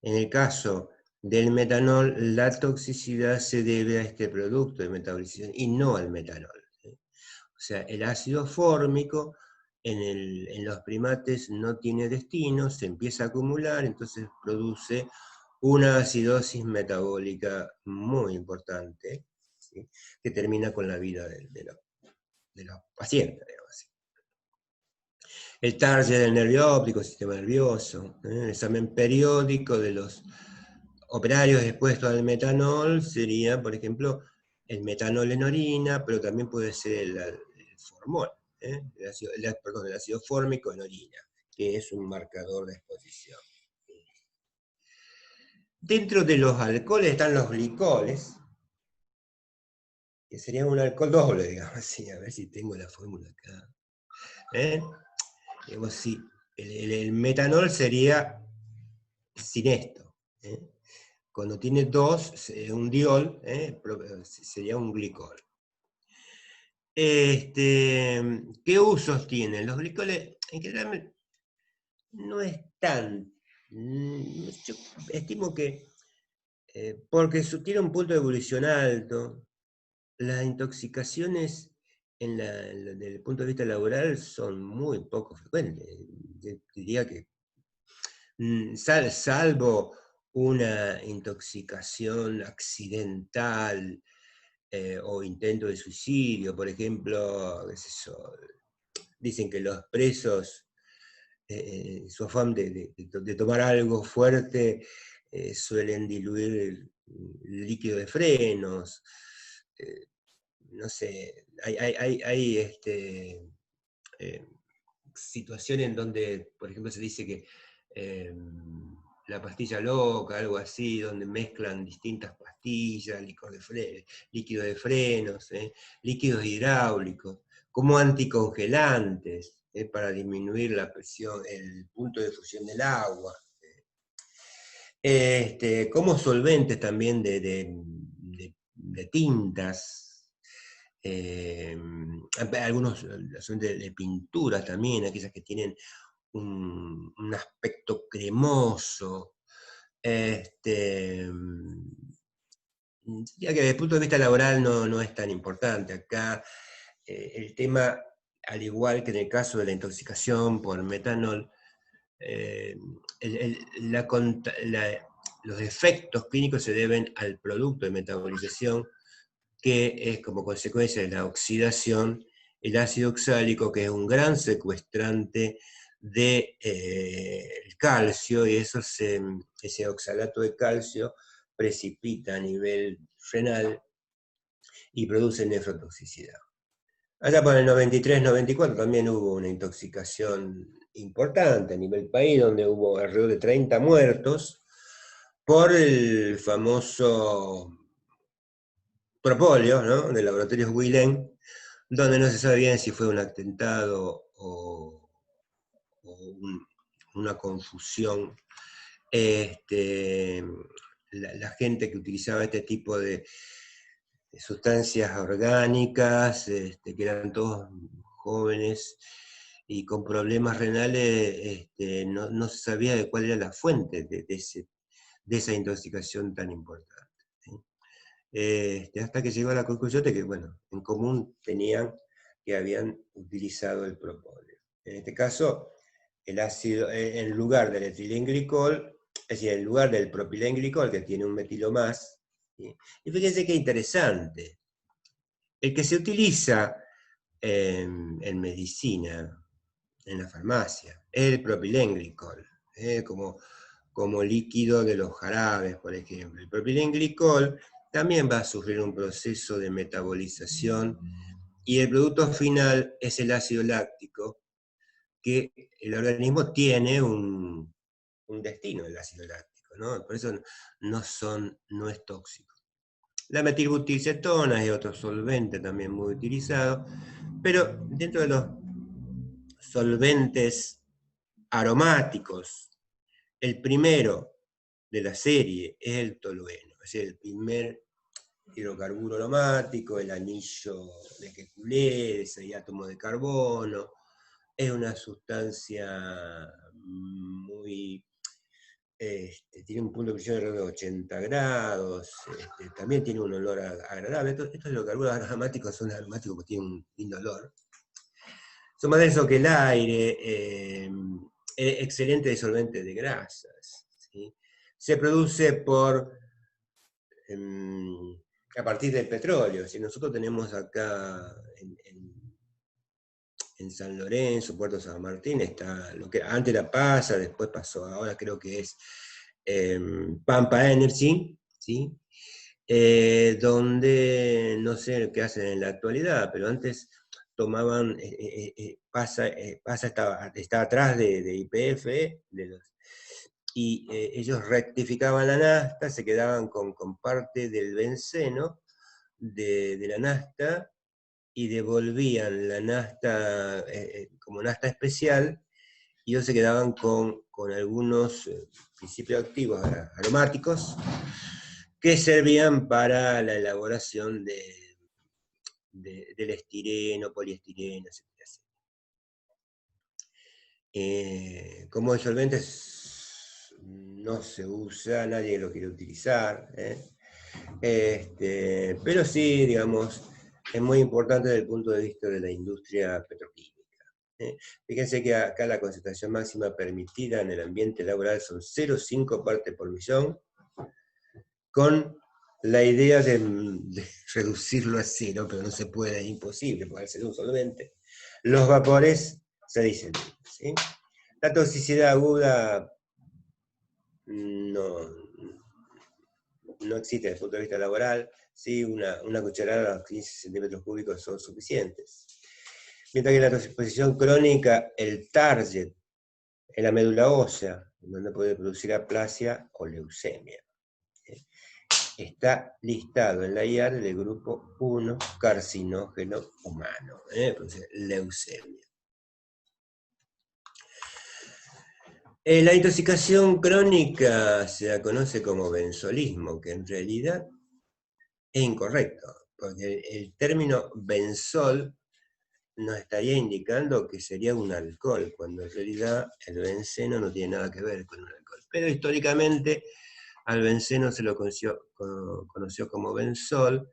A: En el caso del metanol, la toxicidad se debe a este producto de metabolización y no al metanol. ¿Sí? O sea, el ácido fórmico en los primates no tiene destino, se empieza a acumular, entonces produce una acidosis metabólica muy importante, ¿sí? Que termina con la vida de los pacientes. Digamos. El target del nervio óptico, sistema nervioso, el examen periódico de los operarios expuestos al metanol sería, por ejemplo, el metanol en orina, pero también puede ser el formol, el ácido fórmico en orina, que es un marcador de exposición. Dentro de los alcoholes están los glicoles, que sería un alcohol doble, digamos así, a ver si tengo la fórmula acá. Digamos, sí, el metanol sería sin esto. Cuando tiene dos, un diol, sería un glicol. ¿Qué usos tienen? Los glicoles, en general, no es tan... Yo estimo que, porque tiene un punto de evolución alto, las intoxicaciones desde el punto de vista laboral son muy poco frecuentes. Yo diría que, salvo una intoxicación accidental o intento de suicidio, por ejemplo, qué sé yo, dicen que los presos, su afán de tomar algo fuerte, suelen diluir el líquido de frenos, no sé, hay situaciones en donde, por ejemplo, se dice que la pastilla loca, algo así, donde mezclan distintas pastillas, líquido de frenos, líquidos hidráulicos, como anticongelantes, para disminuir la presión, el punto de fusión del agua. Como solventes también de tintas, algunos de pinturas también, aquellas que tienen un aspecto cremoso. Ya que desde el punto de vista laboral no es tan importante. Acá el tema, al igual que en el caso de la intoxicación por metanol, los efectos clínicos se deben al producto de metabolización, que es como consecuencia de la oxidación, el ácido oxálico, que es un gran secuestrante de calcio, y ese oxalato de calcio precipita a nivel renal y produce nefrotoxicidad. Allá por el 93-94 también hubo una intoxicación importante a nivel país, donde hubo alrededor de 30 muertos por el famoso propóleo, ¿no?, de laboratorios Wilén, donde no se sabe bien si fue un atentado o una confusión. La gente que utilizaba este tipo de sustancias orgánicas, que eran todos jóvenes y con problemas renales, no se sabía de cuál era la fuente de esa intoxicación tan importante. Hasta que llegó a la conclusión de que, bueno, en común tenían que habían utilizado el propóleo. En este caso, el ácido, en lugar del etilenglicol, es decir, en lugar del propilenglicol, que tiene un metilo más, ¿sí? Y fíjense qué interesante, el que se utiliza en medicina, en la farmacia, es el propilenglicol, como líquido de los jarabes, por ejemplo. El propilenglicol también va a sufrir un proceso de metabolización y el producto final es el ácido láctico, que el organismo tiene un destino, el ácido láctico, ¿no? Por eso no es tóxico. La metilbutilcetona es otro solvente también muy utilizado, pero dentro de los solventes aromáticos, el primero de la serie es el tolueno, es el primer hidrocarburo aromático, el anillo de Kekulé, ese átomo de carbono. Es una sustancia muy... tiene un punto de presión alrededor de 80 grados, también tiene un olor agradable. Estos hidrocarburos aromáticos son aromáticos porque tienen un lindo olor. Son más densos que el aire, excelente disolvente de grasas, ¿sí? Se produce a partir del petróleo. Si nosotros tenemos acá en San Lorenzo, Puerto San Martín, está lo que antes era PASA, después pasó, ahora creo que es Pampa Energy, ¿sí? Donde no sé qué hacen en la actualidad, pero antes tomaban, PASA está atrás de YPF, y ellos rectificaban la nafta, se quedaban con parte del benceno de la nafta, y devolvían la nafta como nafta especial, y ellos se quedaban con algunos principios activos aromáticos que servían para la elaboración del estireno, poliestireno, etc. Como disolventes no se usa, nadie lo quiere utilizar, pero sí, digamos, es muy importante desde el punto de vista de la industria petroquímica. Fíjense que acá la concentración máxima permitida en el ambiente laboral son 0,5 partes por millón, con la idea de reducirlo a cero, pero no se puede, es imposible, puede ser un solvente. Los vapores se dicen, ¿sí? La toxicidad aguda no existe desde el punto de vista laboral, ¿sí? Una cucharada a los 15 centímetros cúbicos son suficientes. Mientras que la exposición crónica, el target es la médula ósea, donde puede producir aplasia o leucemia. Está listado en la IAR del grupo 1 carcinógeno humano, entonces leucemia. La intoxicación crónica se la conoce como benzolismo, que en realidad es incorrecto, porque el término benzol nos estaría indicando que sería un alcohol, cuando en realidad el benceno no tiene nada que ver con un alcohol. Pero históricamente al benceno se lo conoció como benzol,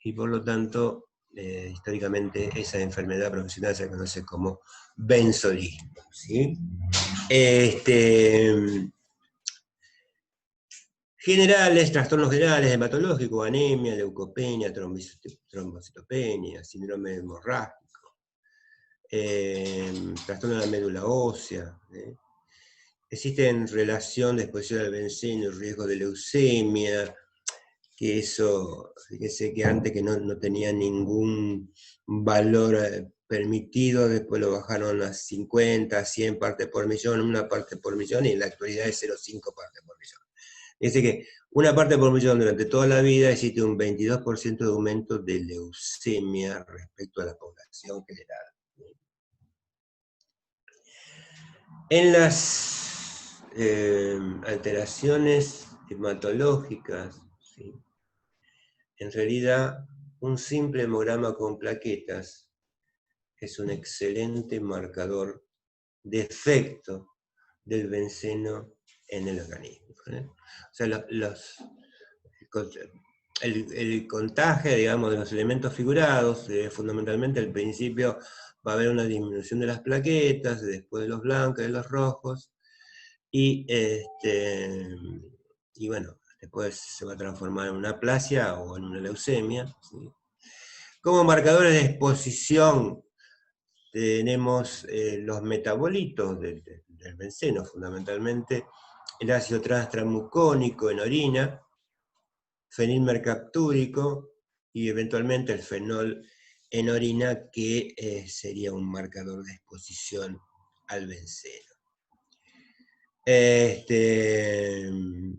A: y por lo tanto, históricamente esa enfermedad profesional se conoce como benzolismo, ¿sí? Generales, trastornos generales hematológicos, anemia, leucopenia, trombocitopenia, síndrome hemorrágico, trastorno de la médula ósea. Existen relación de exposición al benceno y riesgo de leucemia, que eso, fíjense que antes que no tenía ningún valor permitido, después lo bajaron a 50, 100 partes por millón, 1 parte por millón, y en la actualidad es 0,5 partes por millón. Fíjense que 1 parte por millón durante toda la vida existe un 22% de aumento de leucemia respecto a la población general. En las alteraciones hematológicas, ¿sí? En realidad, un simple hemograma con plaquetas es un excelente marcador de efecto del benceno en el organismo. O sea, el contagio, digamos, de los elementos figurados, fundamentalmente al principio va a haber una disminución de las plaquetas, después de los blancos, de los rojos, y bueno, después se va a transformar en una aplasia o en una leucemia, ¿sí? Como marcadores de exposición tenemos los metabolitos del benceno, fundamentalmente el ácido transtramucónico en orina, fenilmercaptúrico y eventualmente el fenol en orina, que sería un marcador de exposición al benceno. De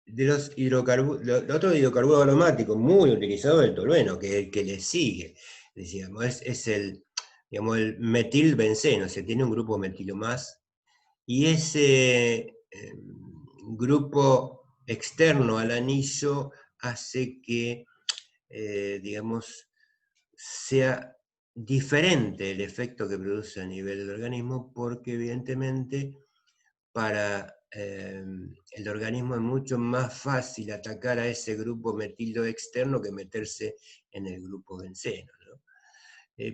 A: los hidrocarburos, otro hidrocarburo aromático muy utilizado es el tolueno, que es el que le sigue, digamos, es el, digamos, el metilbenceno, se tiene un grupo metilo más, y ese grupo externo al anillo hace que, digamos, sea diferente el efecto que produce a nivel del organismo, porque evidentemente para el organismo es mucho más fácil atacar a ese grupo metilo externo que meterse en el grupo benceno, ¿no?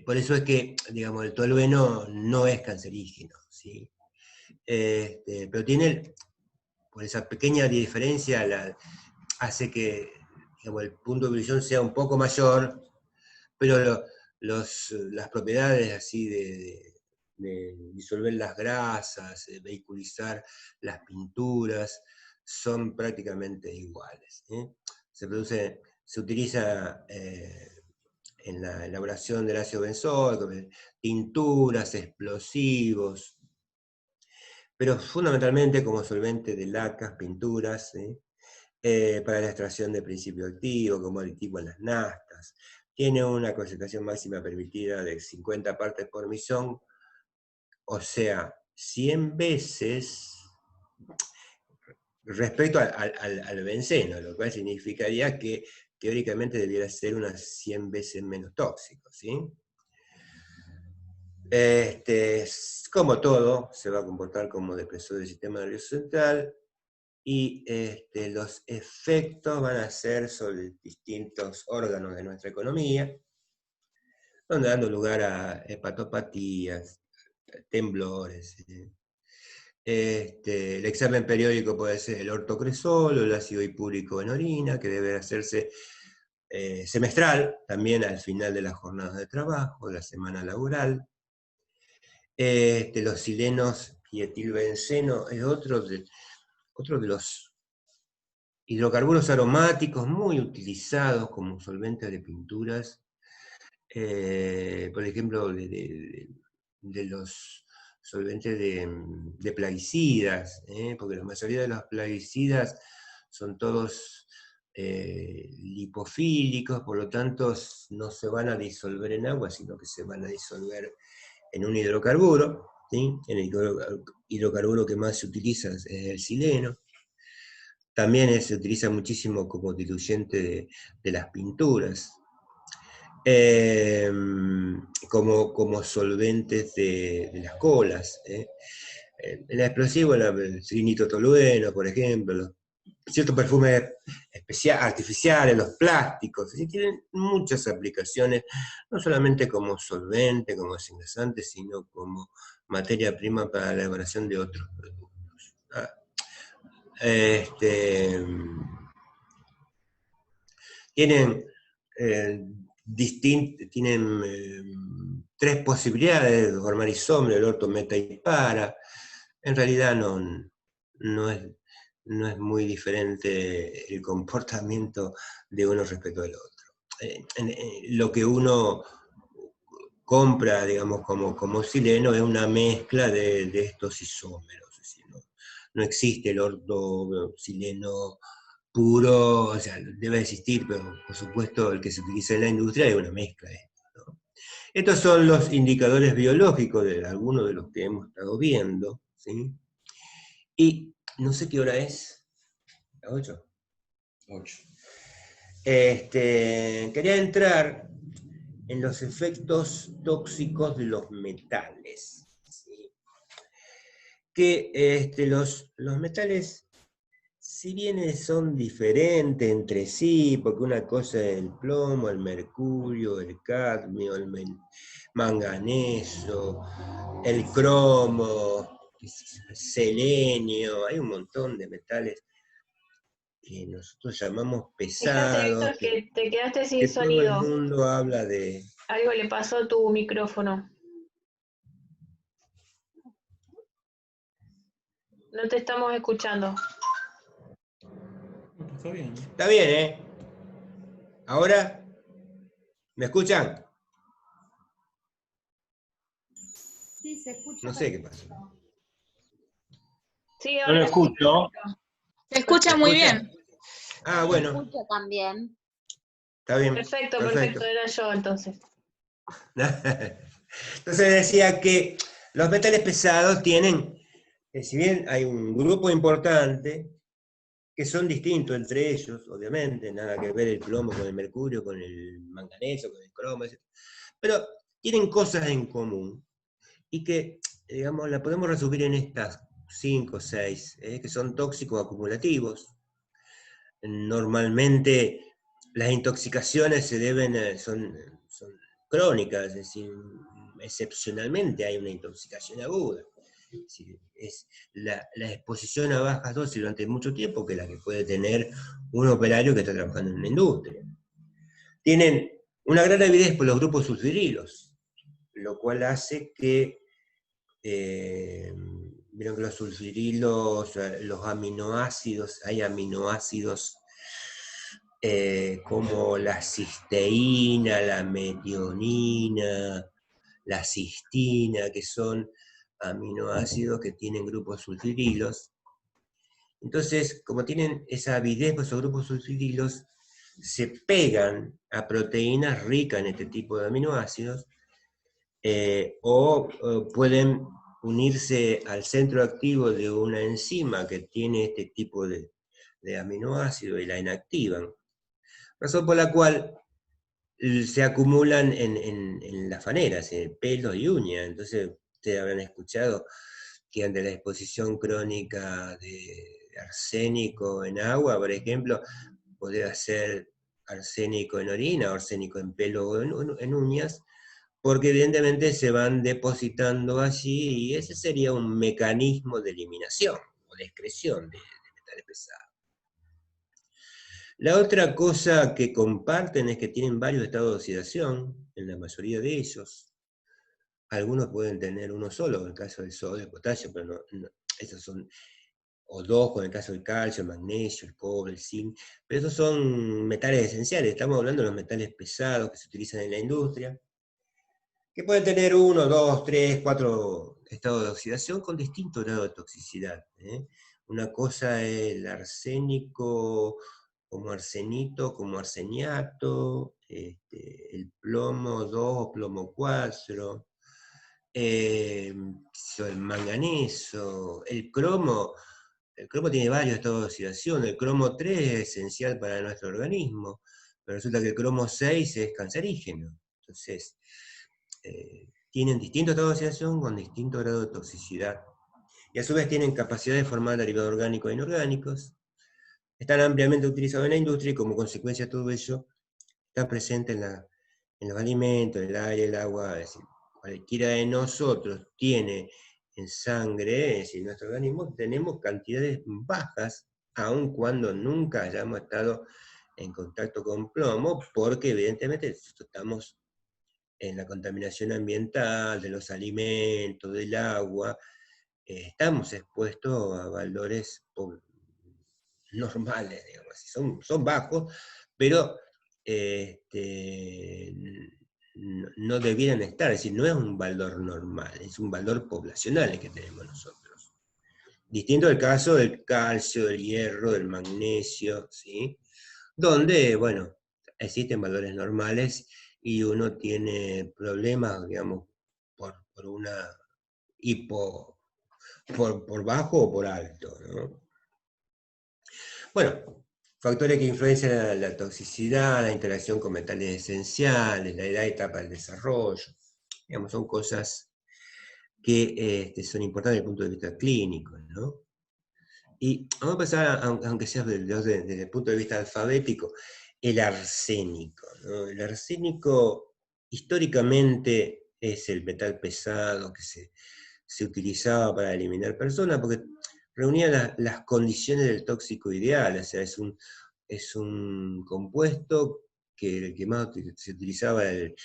A: Por eso es que, digamos, el tolueno no es cancerígeno, ¿sí? Pero tiene, por esa pequeña diferencia, hace que, digamos, el punto de ebullición sea un poco mayor, pero las propiedades así de disolver las grasas, de vehiculizar las pinturas, son prácticamente iguales, ¿eh? Se utiliza en la elaboración del ácido benzoico, tinturas, explosivos, pero fundamentalmente como solvente de lacas, pinturas, ¿sí? Para la extracción de principio activo, como aditivo en las naftas. Tiene una concentración máxima permitida de 50 partes por millón, o sea, 100 veces respecto al benceno, lo cual significaría que teóricamente debiera ser unas 100 veces menos tóxico, ¿sí? Como todo, se va a comportar como depresor del sistema nervioso central, y los efectos van a ser sobre distintos órganos de nuestra economía, donde dando lugar a hepatopatías, temblores. El examen periódico puede ser el ortocresol o el ácido hipúrico en orina, que debe hacerse semestral, también al final de la jornada de trabajo, de la semana laboral. Los silenos y etilbenceno es otro de los hidrocarburos aromáticos muy utilizados como solventes de pinturas, por ejemplo, de los solventes de plaguicidas, porque la mayoría de los plaguicidas son todos lipofílicos, por lo tanto no se van a disolver en agua, sino que se van a disolver en un hidrocarburo, ¿sí? El hidrocarburo que más se utiliza es el sileno. También se utiliza muchísimo como diluyente de las pinturas, como solventes de las colas. El explosivo, el trinitotolueno, por ejemplo, ciertos perfumes artificiales, los plásticos, tienen muchas aplicaciones, no solamente como solvente, como desengrasante, sino como materia prima para la elaboración de otros productos. Tienen tres posibilidades de formar isómero, el orto, meta y para. En realidad no es muy diferente el comportamiento de uno respecto del otro. Lo que uno compra, digamos, como sileno es una mezcla de estos isómeros. Es decir, no existe el orto sileno puro, o sea, debe existir, pero por supuesto el que se utiliza en la industria es una mezcla de esto, ¿no? Estos son los indicadores biológicos de algunos de los que hemos estado viendo, ¿sí? Y no sé qué hora es. ¿Las 8?
B: 8.
A: Quería entrar en los efectos tóxicos de los metales, ¿sí? Que los metales, si bien son diferentes entre sí, porque una cosa es el plomo, el mercurio, el cadmio, el manganeso, el cromo, el selenio, hay un montón de metales que nosotros llamamos
C: Fíjate,
A: pesados,
C: Héctor, que te quedaste sin
A: que todo el
C: sonido.
A: mundo habla de...
C: Algo le pasó a tu micrófono. No te estamos escuchando.
B: Está bien.
A: Está bien, ¿eh? Ahora, ¿Me escuchan?
D: Sí, se escucha.
A: No sé qué pasó.
C: Sí,
E: Yo lo
C: ahora
E: escucho.
F: Se escucha muy
A: escucha?
F: bien.
A: Ah,
D: Se
A: bueno,
D: escucha también.
A: está bien.
C: perfecto, perfecto, era yo entonces.
A: Entonces decía que los metales pesados tienen, si bien hay un grupo importante, que son distintos entre ellos, obviamente, nada que ver el plomo con el mercurio, con el manganeso, con el cromo, etc. Pero tienen cosas en común y que, digamos, la podemos resumir en estas 5 o 6, que son tóxicos acumulativos. Normalmente las intoxicaciones se deben, son crónicas, es decir, excepcionalmente hay una intoxicación aguda. Es decir, es la exposición a bajas dosis durante mucho tiempo que es la que puede tener un operario que está trabajando en una industria. Tienen una gran avidez por los grupos sulfurilos, lo cual hace que, vieron que los sulfurilos, los aminoácidos, hay aminoácidos como la cisteína, la metionina, la cistina, que son aminoácidos que tienen grupos sulfurilos. Entonces, como tienen esa avidez por esos grupos sulfurilos, se pegan a proteínas ricas en este tipo de aminoácidos, o pueden unirse al centro activo de una enzima que tiene este tipo de aminoácidos y la inactivan. Razón por la cual se acumulan en las faneras, en pelos y uñas. Entonces, ustedes habrán escuchado que ante la exposición crónica de arsénico en agua, por ejemplo, podría ser arsénico en orina, o arsénico en pelo o en uñas, porque evidentemente se van depositando allí y ese sería un mecanismo de eliminación o de excreción de metales pesados. La otra cosa que comparten es que tienen varios estados de oxidación, en la mayoría de ellos. Algunos pueden tener uno solo, en el caso del sodio, el potasio, pero esos son, o dos, con el caso del calcio, el magnesio, el cobre, el zinc, pero esos son metales esenciales. Estamos hablando de los metales pesados que se utilizan en la industria, que pueden tener uno, dos, tres, cuatro estados de oxidación con distintos grados de toxicidad. Una cosa es el arsénico como arsenito, como arseniato, el plomo 2 o plomo 4, el manganeso, el cromo tiene varios estados de oxidación, el cromo 3 es esencial para nuestro organismo, pero resulta que el cromo 6 es cancerígeno. Entonces, tienen distintos estados de oxidación con distintos grados de toxicidad. Y a su vez tienen capacidad de formar derivados orgánicos e inorgánicos. Están ampliamente utilizados en la industria y como consecuencia de todo ello, está presente en los alimentos, en el aire, el agua. Es decir, cualquiera de nosotros tiene en sangre, es decir, en nuestro organismo, tenemos cantidades bajas, aun cuando nunca hayamos estado en contacto con plomo, porque evidentemente estamos en la contaminación ambiental, de los alimentos, del agua, estamos expuestos a valores normales, digamos, son bajos, pero no debieran estar, es decir, no es un valor normal, es un valor poblacional el que tenemos nosotros. Distinto al caso del calcio, del hierro, del magnesio, ¿sí? Donde, bueno, existen valores normales y uno tiene problemas, digamos, por una por bajo o por alto, ¿no? Bueno, factores que influencian la toxicidad, la interacción con metales esenciales, la edad y etapa del desarrollo, digamos, son cosas que son importantes desde el punto de vista clínico, ¿no? Y vamos a pasar, aunque sea desde el punto de vista alfabético, el arsénico, ¿no? El arsénico históricamente es el metal pesado que se utilizaba para eliminar personas, porque reunía las condiciones del tóxico ideal, o sea, es un compuesto que el que más se utilizaba el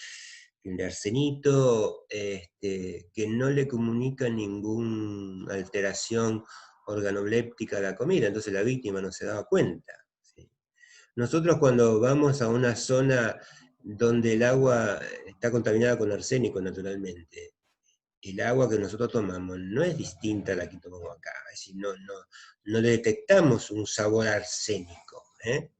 A: arsenito, que no le comunica ninguna alteración organoléptica a la comida, entonces la víctima no se daba cuenta. ¿Sí? Nosotros cuando vamos a una zona donde el agua está contaminada con arsénico naturalmente, el agua que nosotros tomamos no es distinta a la que tomamos acá, es decir, no le detectamos un sabor arsénico, ¿eh?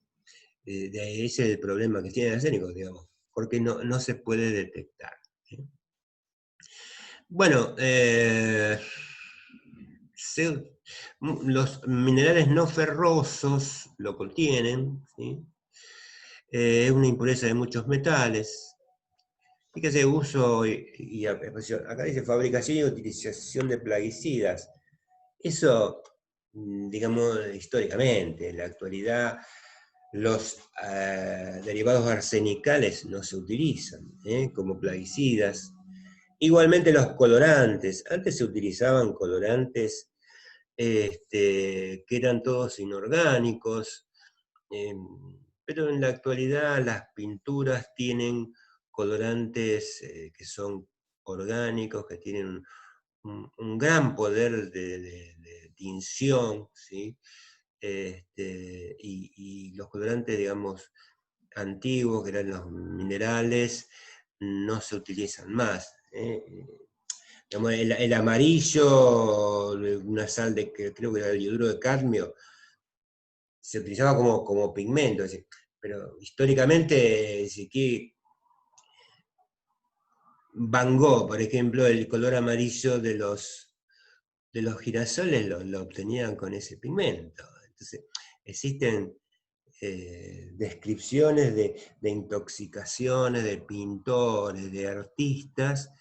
A: Ese es el problema que tiene el arsénico, digamos, porque no se puede detectar, ¿eh? Bueno, los minerales no ferrosos lo contienen, ¿sí? Es una impureza de muchos metales. Fíjese, uso acá dice fabricación y utilización de plaguicidas. Eso, digamos, históricamente, en la actualidad, los derivados arsenicales no se utilizan como plaguicidas. Igualmente los colorantes. Antes se utilizaban colorantes que eran todos inorgánicos, pero en la actualidad las pinturas tienen colorantes que son orgánicos, que tienen un gran poder de tinción, ¿sí? Y los colorantes, digamos, antiguos, que eran los minerales, no se utilizan más. Digamos, el amarillo, una sal que creo que era el yoduro de cadmio, se utilizaba como pigmento, es decir, pero históricamente, que Van Gogh, por ejemplo, el color amarillo de los girasoles lo obtenían con ese pigmento. Entonces, existen descripciones de intoxicaciones, de pintores, de artistas,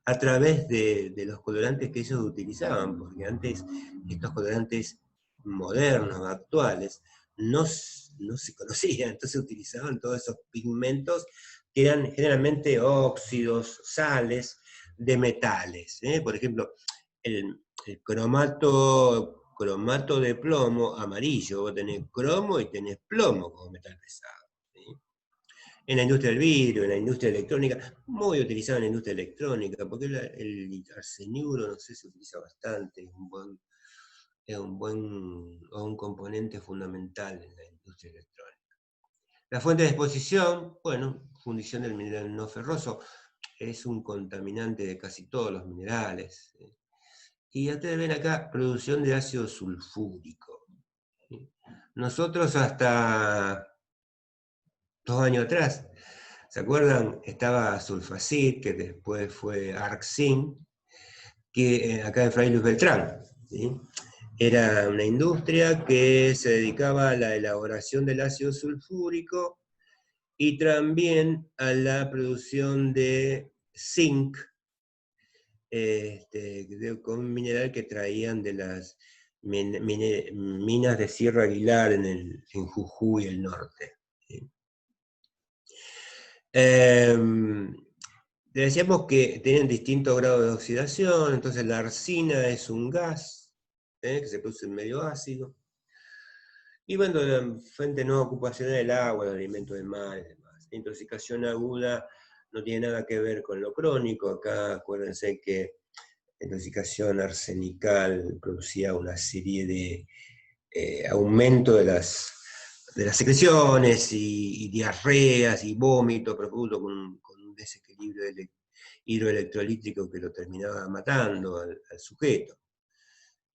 A: a través de los colorantes que ellos utilizaban, porque antes estos colorantes modernos, actuales, no se conocían, entonces utilizaban todos esos pigmentos que eran generalmente óxidos, sales de metales. Por ejemplo, el cromato de plomo amarillo, vos tenés cromo y tenés plomo como metal pesado. ¿Sí? En la industria del vidrio, en la industria electrónica, muy utilizado en la industria electrónica, porque el arseniuro, no sé, se utiliza bastante, es un componente fundamental en la industria electrónica. La fuente de exposición, bueno, fundición del mineral no ferroso, es un contaminante de casi todos los minerales. Y ustedes ven acá, producción de ácido sulfúrico. Nosotros hasta 2 años atrás, ¿se acuerdan? Estaba Sulfacid, que después fue Arcsin, que acá en Fray Luis Beltrán. ¿Sí? Era una industria que se dedicaba a la elaboración del ácido sulfúrico y también a la producción de zinc, con un mineral que traían de las minas de Sierra Aguilar en Jujuy, el norte. ¿Sí? Decíamos que tienen distintos grados de oxidación, entonces la arsina es un gas que se produce en medio ácido. Y bueno, la fuente no ocupación del agua, el alimento del mar y demás. La intoxicación aguda no tiene nada que ver con lo crónico. Acá acuérdense que la intoxicación arsenical producía una serie de aumento de las secreciones y diarreas y vómitos profundo con un desequilibrio hidroelectrolítico que lo terminaba matando al sujeto.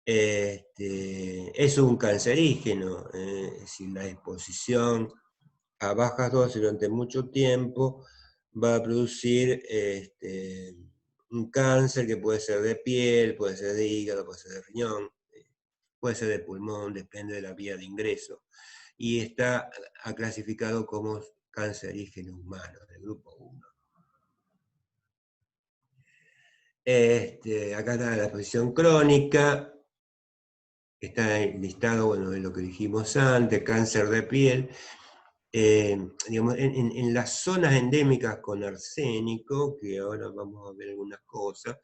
A: Es un cancerígeno, es decir, la exposición a bajas dosis durante mucho tiempo va a producir un cáncer que puede ser de piel, puede ser de hígado, puede ser de riñón, puede ser de pulmón, depende de la vía de ingreso. Y está clasificado como cancerígeno humano, del grupo 1. Acá está la exposición crónica, está listado, bueno, de lo que dijimos antes, cáncer de piel. Digamos, en las zonas endémicas con arsénico, que ahora vamos a ver algunas cosas,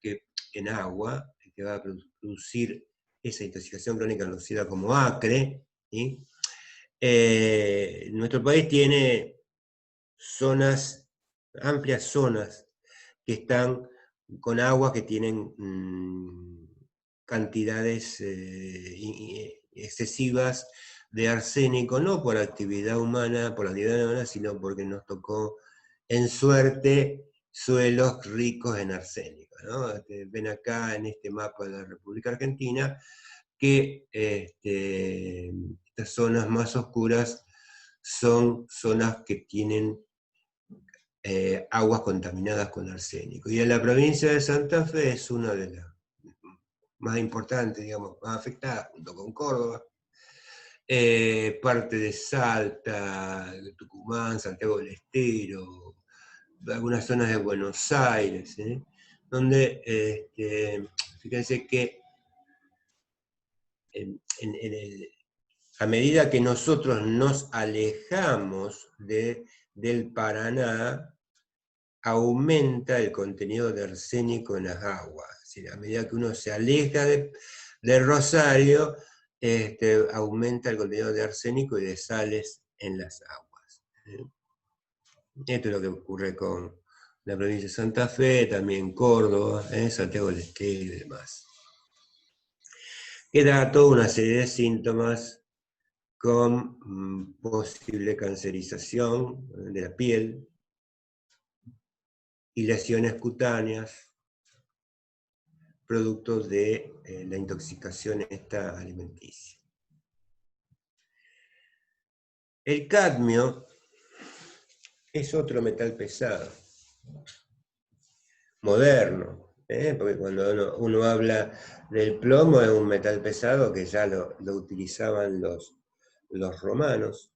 A: que en agua, que va a producir esa intoxicación crónica conocida como acre, ¿sí? Nuestro país tiene amplias zonas que están con aguas que tienen cantidades excesivas de arsénico, no por actividad humana, sino porque nos tocó en suerte suelos ricos en arsénico, ¿no? Ven acá en este mapa de la República Argentina que estas zonas más oscuras son zonas que tienen aguas contaminadas con arsénico. Y en la provincia de Santa Fe es una de las más importantes, digamos, más afectadas, junto con Córdoba. Parte de Salta, de Tucumán, Santiago del Estero, algunas zonas de Buenos Aires, donde fíjense que a medida que nosotros nos alejamos del Paraná, aumenta el contenido de arsénico en las aguas. Es decir, a medida que uno se aleja de Rosario, aumenta el contenido de arsénico y de sales en las aguas. Esto es lo que ocurre con la provincia de Santa Fe, también Córdoba, Santiago del Estero y demás. Queda toda una serie de síntomas con posible cancerización de la piel y lesiones cutáneas, producto de la intoxicación esta alimenticia. El cadmio es otro metal pesado, moderno, porque cuando uno habla del plomo es un metal pesado que ya lo utilizaban los romanos.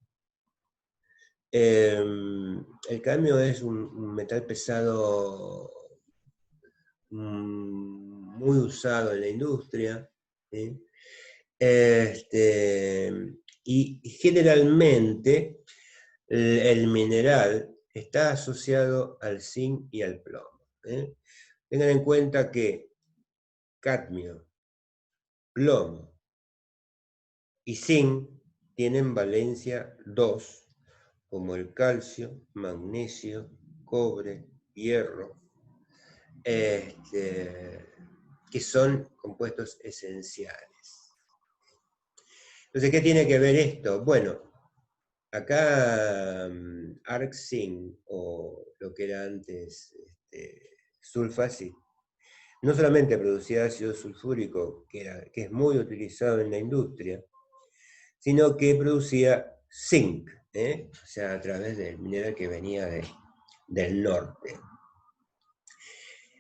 A: El cadmio es un metal pesado muy usado en la industria, ¿sí? Y generalmente el mineral está asociado al zinc y al plomo. Tengan en cuenta que cadmio, plomo y zinc tienen valencia 2, como el calcio, magnesio, cobre, hierro, que son compuestos esenciales. Entonces, ¿qué tiene que ver esto? Bueno, acá ArcZinc, o lo que era antes Sulfacid, no solamente producía ácido sulfúrico, que es muy utilizado en la industria, sino que producía zinc, o sea, a través del mineral que venía del norte.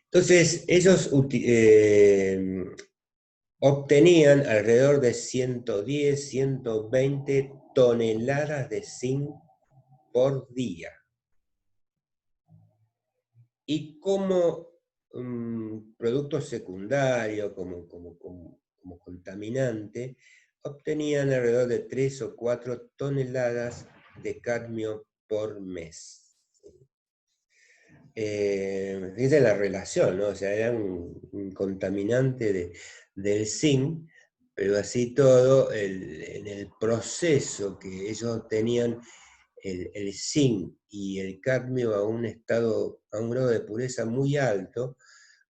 A: Entonces, ellos obtenían alrededor de 110, 120 toneladas de zinc por día. Y como producto secundario, como contaminante, obtenían alrededor de 3 o 4 toneladas de cadmio por mes. Fíjense la relación, ¿no? O sea, era un contaminante del zinc, pero así todo, en el proceso que ellos tenían el zinc y el cadmio a un grado de pureza muy alto,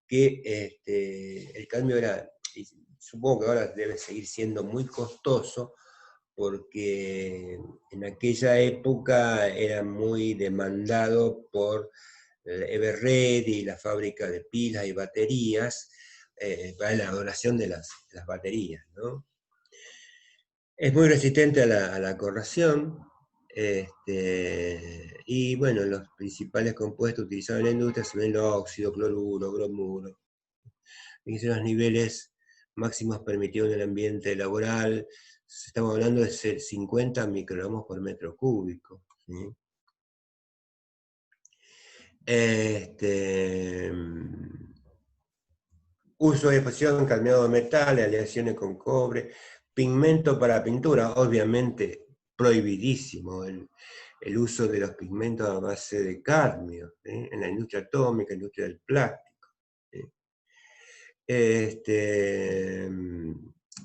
A: que el cadmio era, y supongo que ahora debe seguir siendo muy costoso, porque en aquella época era muy demandado por Everready, la fábrica de pilas y baterías, para la elaboración de las baterías, ¿no? Es muy resistente a la corrosión, y bueno, los principales compuestos utilizados en la industria son el óxido, cloruro, bromuro. Fíjense los niveles máximos permitidos en el ambiente laboral, estamos hablando de 50 microgramos por metro cúbico, ¿sí? Uso y exposición, cadmiado de metales, aleaciones con cobre, pigmento para pintura, obviamente prohibidísimo el uso de los pigmentos a base de cadmio, en la industria atómica, en la industria del plástico.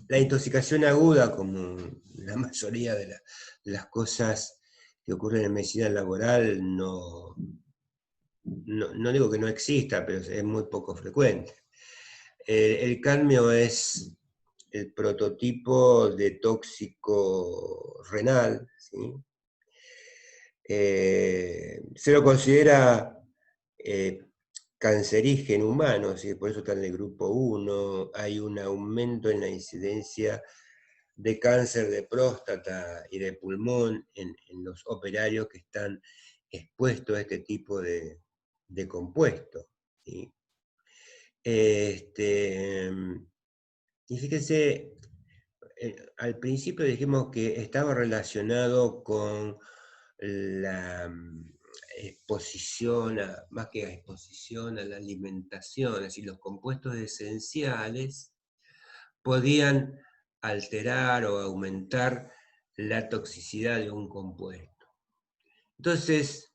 A: La intoxicación aguda, como la mayoría de las cosas que ocurren en medicina laboral, no digo que no exista, pero es muy poco frecuente. El cadmio es el prototipo de tóxico renal, ¿sí? Se lo considera cancerígeno humano, ¿sí? Por eso está en el grupo 1, hay un aumento en la incidencia de cáncer de próstata y de pulmón en los operarios que están expuestos a este tipo de compuesto, ¿sí? Y fíjense, al principio dijimos que estaba relacionado con la exposición, más que exposición, a la alimentación, es decir, los compuestos esenciales podían alterar o aumentar la toxicidad de un compuesto. Entonces,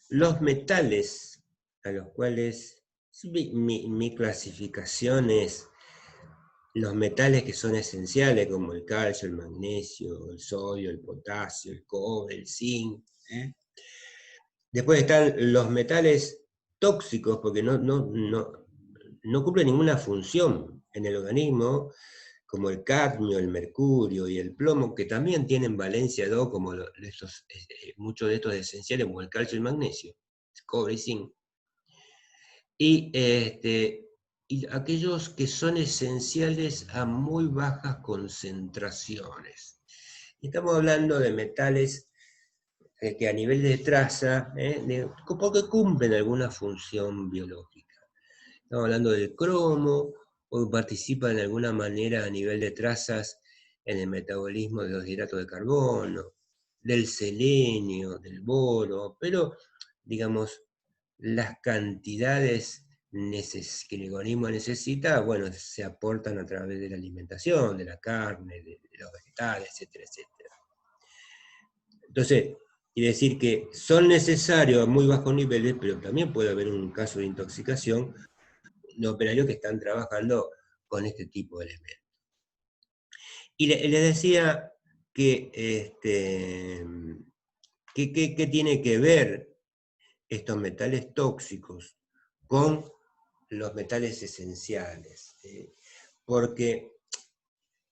A: los metales, a los cuales mi clasificación es los metales que son esenciales, como el calcio, el magnesio, el sodio, el potasio, el cobre, el zinc. Después están los metales tóxicos, porque no cumplen ninguna función en el organismo, como el cadmio, el mercurio y el plomo, que también tienen valencia 2, como muchos de estos esenciales, como el calcio y el magnesio, cobre y zinc. Y aquellos que son esenciales a muy bajas concentraciones. Estamos hablando de metales que a nivel de traza, porque cumplen alguna función biológica. Estamos hablando del cromo, o participa de alguna manera a nivel de trazas en el metabolismo de los hidratos de carbono, del selenio, del boro, pero, digamos, las cantidades que el organismo necesita, bueno, se aportan a través de la alimentación, de la carne, de los vegetales, etcétera, etcétera. Entonces, y decir que son necesarios a muy bajos niveles, pero también puede haber un caso de intoxicación de operarios que están trabajando con este tipo de elementos. Y les decía que ¿qué tiene que ver estos metales tóxicos con los metales esenciales? Porque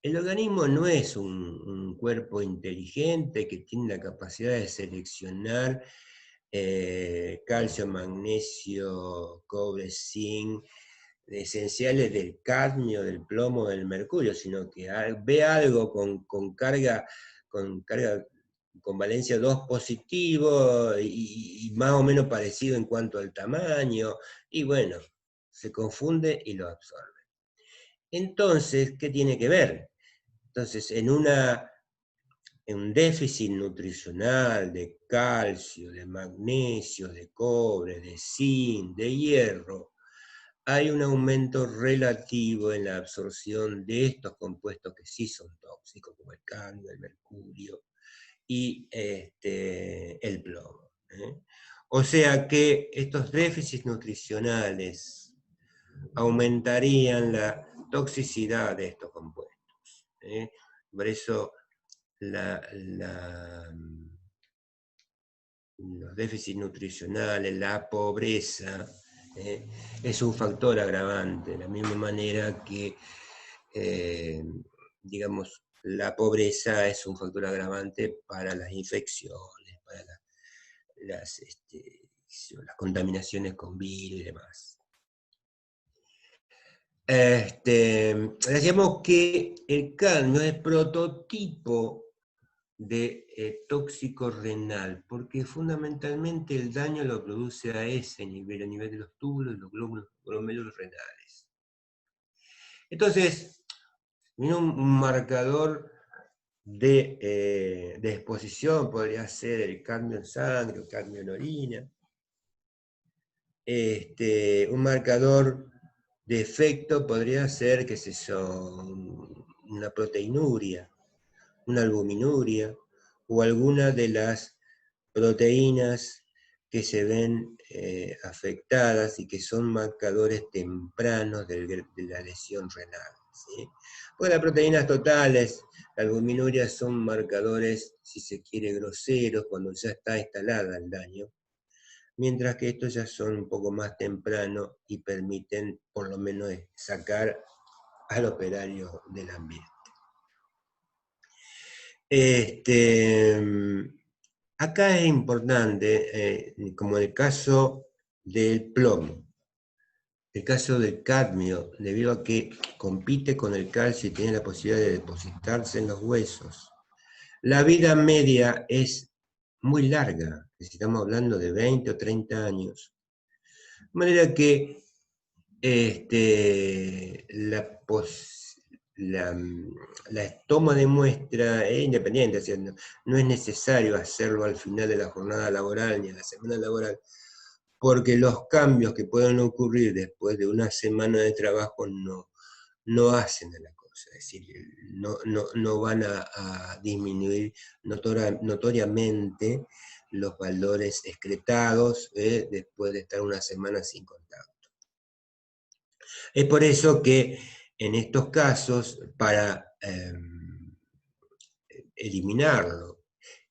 A: el organismo no es un cuerpo inteligente que tiene la capacidad de seleccionar calcio, magnesio, cobre, zinc, esenciales del cadmio, del plomo, del mercurio, sino que ve algo con carga, con valencia 2 positivo y más o menos parecido en cuanto al tamaño, y bueno, se confunde y lo absorbe. Entonces, ¿qué tiene que ver? Entonces, en un déficit nutricional de calcio, de magnesio, de cobre, de zinc, de hierro, hay un aumento relativo en la absorción de estos compuestos que sí son tóxicos, como el cadmio, el mercurio y el plomo. O sea que estos déficits nutricionales aumentarían la toxicidad de estos compuestos. Por eso los déficits nutricionales, la pobreza, es un factor agravante, de la misma manera que, digamos, la pobreza es un factor agravante para las infecciones, para las contaminaciones con virus y demás. Decíamos que el cadmio es prototipo de tóxico renal, porque fundamentalmente el daño lo produce a ese nivel, a nivel de los túbulos, los glomérulos renales. Entonces, un marcador de exposición podría ser el cadmio en sangre o cadmio en orina. Un marcador de efecto podría ser, qué sé yo, una proteinuria, una albuminuria, o alguna de las proteínas que se ven afectadas y que son marcadores tempranos de la lesión renal, ¿sí? Porque las proteínas totales, la albuminuria, son marcadores, si se quiere, groseros, cuando ya está instalada el daño, mientras que estos ya son un poco más tempranos y permiten por lo menos sacar al operario del ambiente. Acá es importante, como en el caso del plomo, el caso del cadmio, debido a que compite con el calcio y tiene la posibilidad de depositarse en los huesos, la vida media es muy larga, si estamos hablando de 20 o 30 años. De manera que la toma de muestra es independiente, o sea, no es necesario hacerlo al final de la jornada laboral ni a la semana laboral, porque los cambios que pueden ocurrir después de una semana de trabajo no hacen a la cosa, es decir, no van a disminuir notoriamente los valores excretados después de estar una semana sin contacto. Es por eso que en estos casos, para eliminarlo,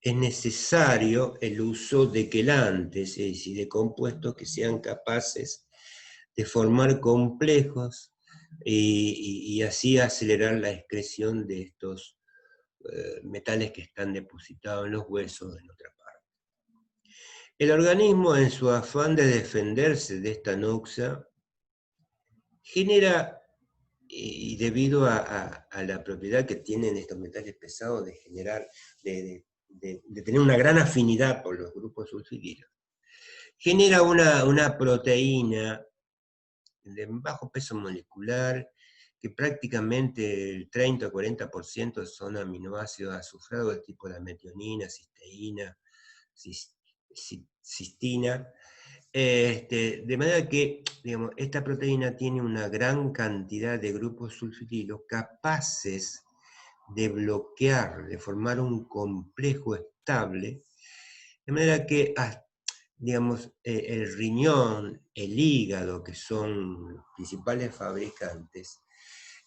A: es necesario el uso de quelantes, es decir, de compuestos que sean capaces de formar complejos y así acelerar la excreción de estos metales que están depositados en los huesos en otra parte. El organismo, en su afán de defenderse de esta noxa, genera, y debido a la propiedad que tienen estos metales pesados de generar, de tener una gran afinidad por los grupos sulfídicos, genera una proteína de bajo peso molecular, que prácticamente el 30 o 40% son aminoácidos azufrados del tipo de la metionina, cisteína, cistina. De manera que, digamos, esta proteína tiene una gran cantidad de grupos sulfitilos capaces de bloquear, de formar un complejo estable, de manera que, digamos, el riñón, el hígado, que son los principales fabricantes,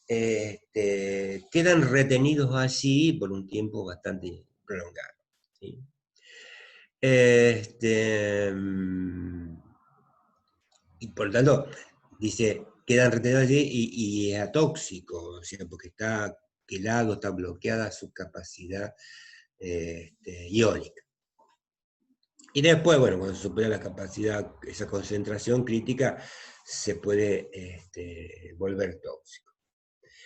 A: quedan retenidos allí por un tiempo bastante prolongado, ¿sí? Y por lo tanto, dice, quedan retenidos allí y es atóxico, o sea, porque está quelado, está bloqueada su capacidad iónica. Y después, bueno, cuando se supera la capacidad, esa concentración crítica, se puede volver tóxico.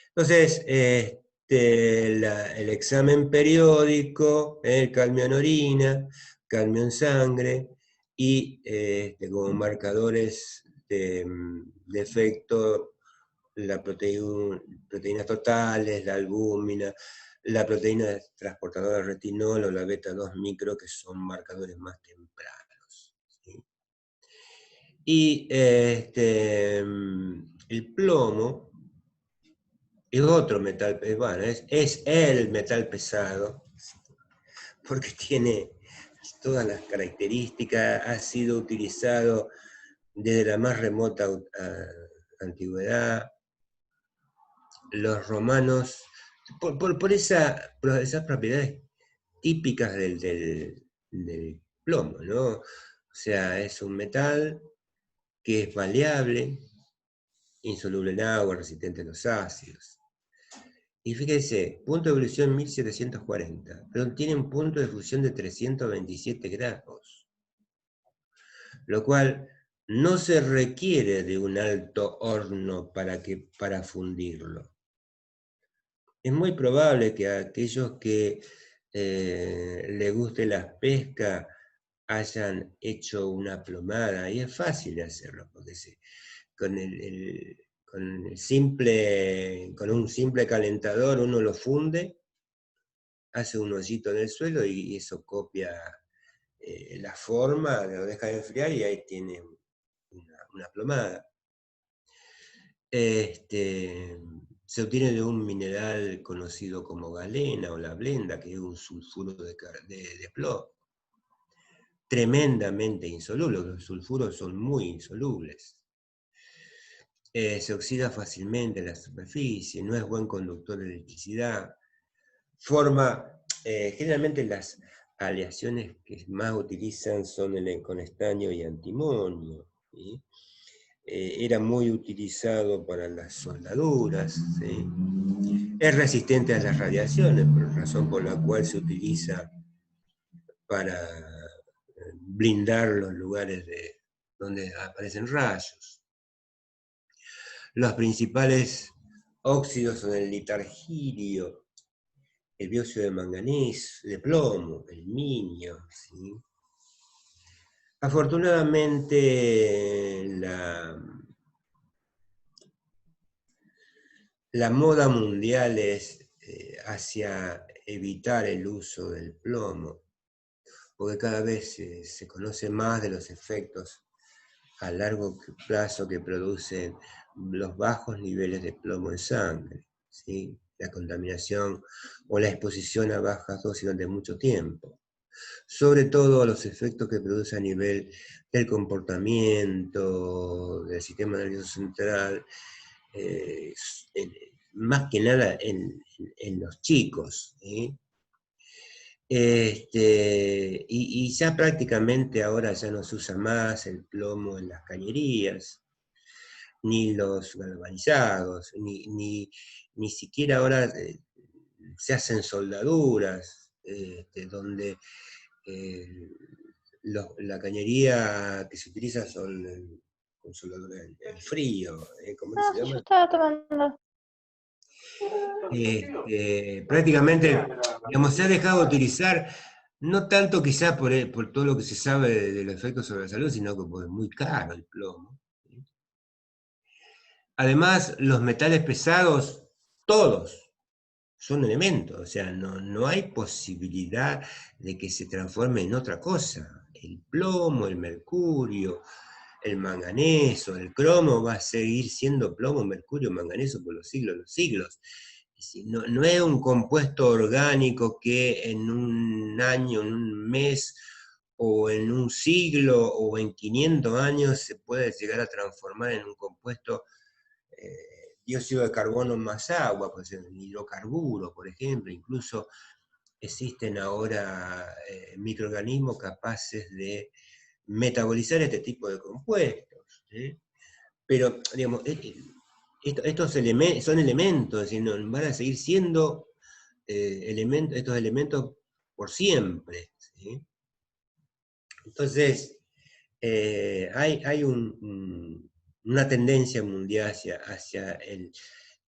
A: Entonces, el examen periódico, el cadmio en orina, cadmio en sangre, y como marcadores de efecto, las proteínas totales, la albúmina, la proteína transportadora de retinol o la beta-2 micro, que son marcadores más tempranos, ¿sí? Y el plomo es otro metal, bueno, es el metal pesado, porque tiene todas las características, ha sido utilizado desde la más remota antigüedad. Los romanos, por esas propiedades típicas del plomo, ¿no? O sea, es un metal que es maleable, insoluble en agua, resistente a los ácidos. Y fíjense, punto de evolución 1740, pero tiene un punto de fusión de 327 grados, lo cual no se requiere de un alto horno para fundirlo. Es muy probable que a aquellos que les guste la pesca hayan hecho una plomada, y es fácil de hacerlo, porque con un simple calentador uno lo funde, hace un hoyito en el suelo y eso copia la forma, lo deja de enfriar y ahí tiene una plomada. Se obtiene de un mineral conocido como galena o la blenda, que es un sulfuro de plomo. Tremendamente insoluble, los sulfuros son muy insolubles. Se oxida fácilmente en la superficie, no es buen conductor de electricidad. Forma, generalmente las aleaciones que más utilizan son con estaño y antimonio, ¿sí? era muy utilizado para las soldaduras, ¿sí? Es resistente a las radiaciones, por razón por la cual se utiliza para blindar los lugares donde aparecen rayos. Los principales óxidos son el litargilio, el dióxido de manganeso, de plomo, el minio, ¿sí? Afortunadamente, la moda mundial es hacia evitar el uso del plomo, porque cada vez se conoce más de los efectos a largo plazo que producen los bajos niveles de plomo en sangre, ¿sí? La contaminación o la exposición a bajas dosis durante mucho tiempo. Sobre todo los efectos que produce a nivel del comportamiento, del sistema nervioso central, más que nada en los chicos, ¿sí? Y ya prácticamente ahora ya no se usa más el plomo en las cañerías, ni los galvanizados, ni siquiera ahora se hacen soldaduras, donde la cañería que se utiliza son con soldadura en frío, ¿cómo
C: No,
A: se
C: si yo
A: llama?
C: estaba tomando.
A: Prácticamente, digamos, se ha dejado de utilizar, no tanto quizás por todo lo que se sabe de los efectos sobre la salud, sino que porque es muy caro el plomo. Además, los metales pesados, todos, son elementos, o sea, no hay posibilidad de que se transforme en otra cosa. El plomo, el mercurio, el manganeso, el cromo va a seguir siendo plomo, mercurio, manganeso por los siglos de los siglos. No es un compuesto orgánico que en un año, en un mes, o en un siglo, o en 500 años se puede llegar a transformar en un compuesto dióxido de carbono más agua, pues el hidrocarburo, por ejemplo. Incluso existen ahora microorganismos capaces de metabolizar este tipo de compuestos, ¿sí? Pero, digamos, estos son elementos, es decir, van a seguir siendo estos elementos por siempre, ¿sí? Entonces, hay una tendencia mundial hacia el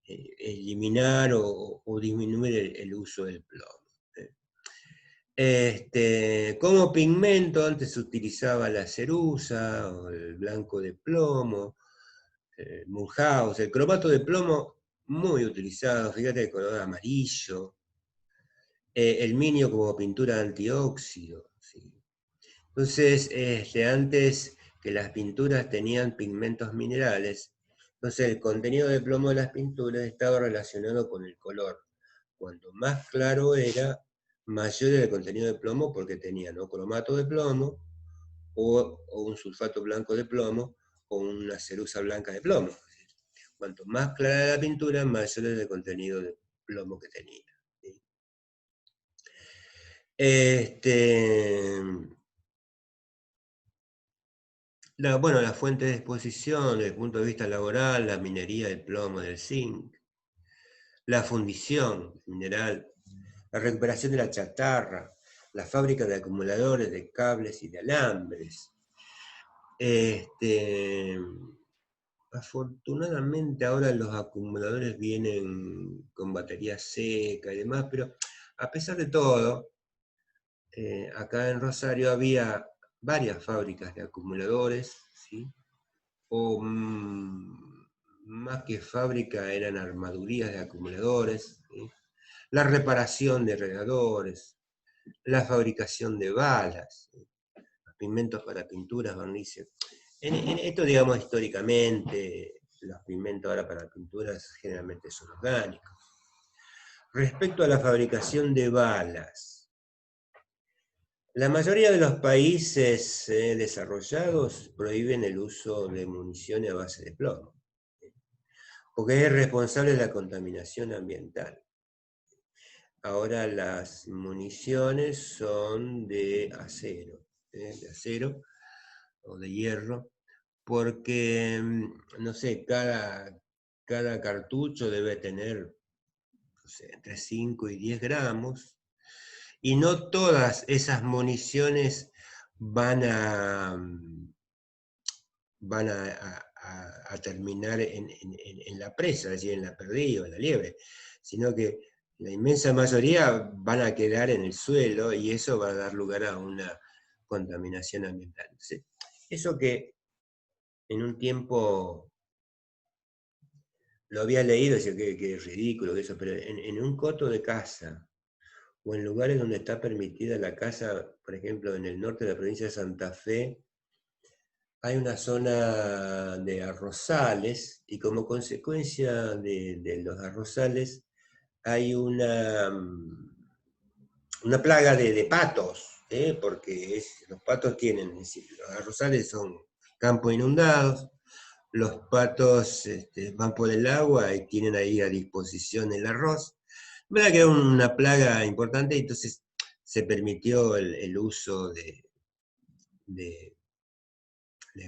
A: eliminar o disminuir el uso del plomo. Como pigmento antes se utilizaba la cerusa o el blanco de plomo, Mulhouse, el cromato de plomo muy utilizado, fíjate el color amarillo, el minio como pintura antióxido, ¿sí? Entonces, antes que las pinturas tenían pigmentos minerales, entonces el contenido de plomo de las pinturas estaba relacionado con el color. Cuanto más claro era, mayor era el contenido de plomo porque tenían o cromato de plomo, o un sulfato blanco de plomo, o una cerusa blanca de plomo. Cuanto más clara era la pintura, mayor era el contenido de plomo que tenía, ¿sí? Bueno, la fuente de exposición desde el punto de vista laboral, la minería del plomo, del zinc, la fundición mineral, la recuperación de la chatarra, la fábrica de acumuladores de cables y de alambres. Afortunadamente ahora los acumuladores vienen con batería seca y demás, pero a pesar de todo, acá en Rosario había varias fábricas de acumuladores, ¿sí? O más que fábrica eran armadurías de acumuladores, ¿sí? La reparación de radiadores, la fabricación de balas, ¿sí? Los pigmentos para pinturas, barnices. En esto, digamos, históricamente, los pigmentos ahora para pinturas generalmente son orgánicos. Respecto a la fabricación de balas, la mayoría de los países desarrollados prohíben el uso de municiones a base de plomo, porque es responsable de la contaminación ambiental. Ahora las municiones son de acero o de hierro, porque, no sé, cada cartucho debe tener, no sé, entre 5 y 10 gramos, y no todas esas municiones van a, a terminar en la presa, es decir, en la perdiz o en la liebre, sino que la inmensa mayoría van a quedar en el suelo y eso va a dar lugar a una contaminación ambiental. Entonces, eso que en un tiempo lo había leído, decía que es ridículo que eso, pero en un coto de caza o en lugares donde está permitida la caza, por ejemplo, en el norte de la provincia de Santa Fe, hay una zona de arrozales y como consecuencia de los arrozales hay una plaga de patos, porque los patos tienen, es decir, los arrozales son campos inundados, los patos van por el agua y tienen ahí a disposición el arroz. ¿Verdad que era una plaga importante? Entonces se permitió el uso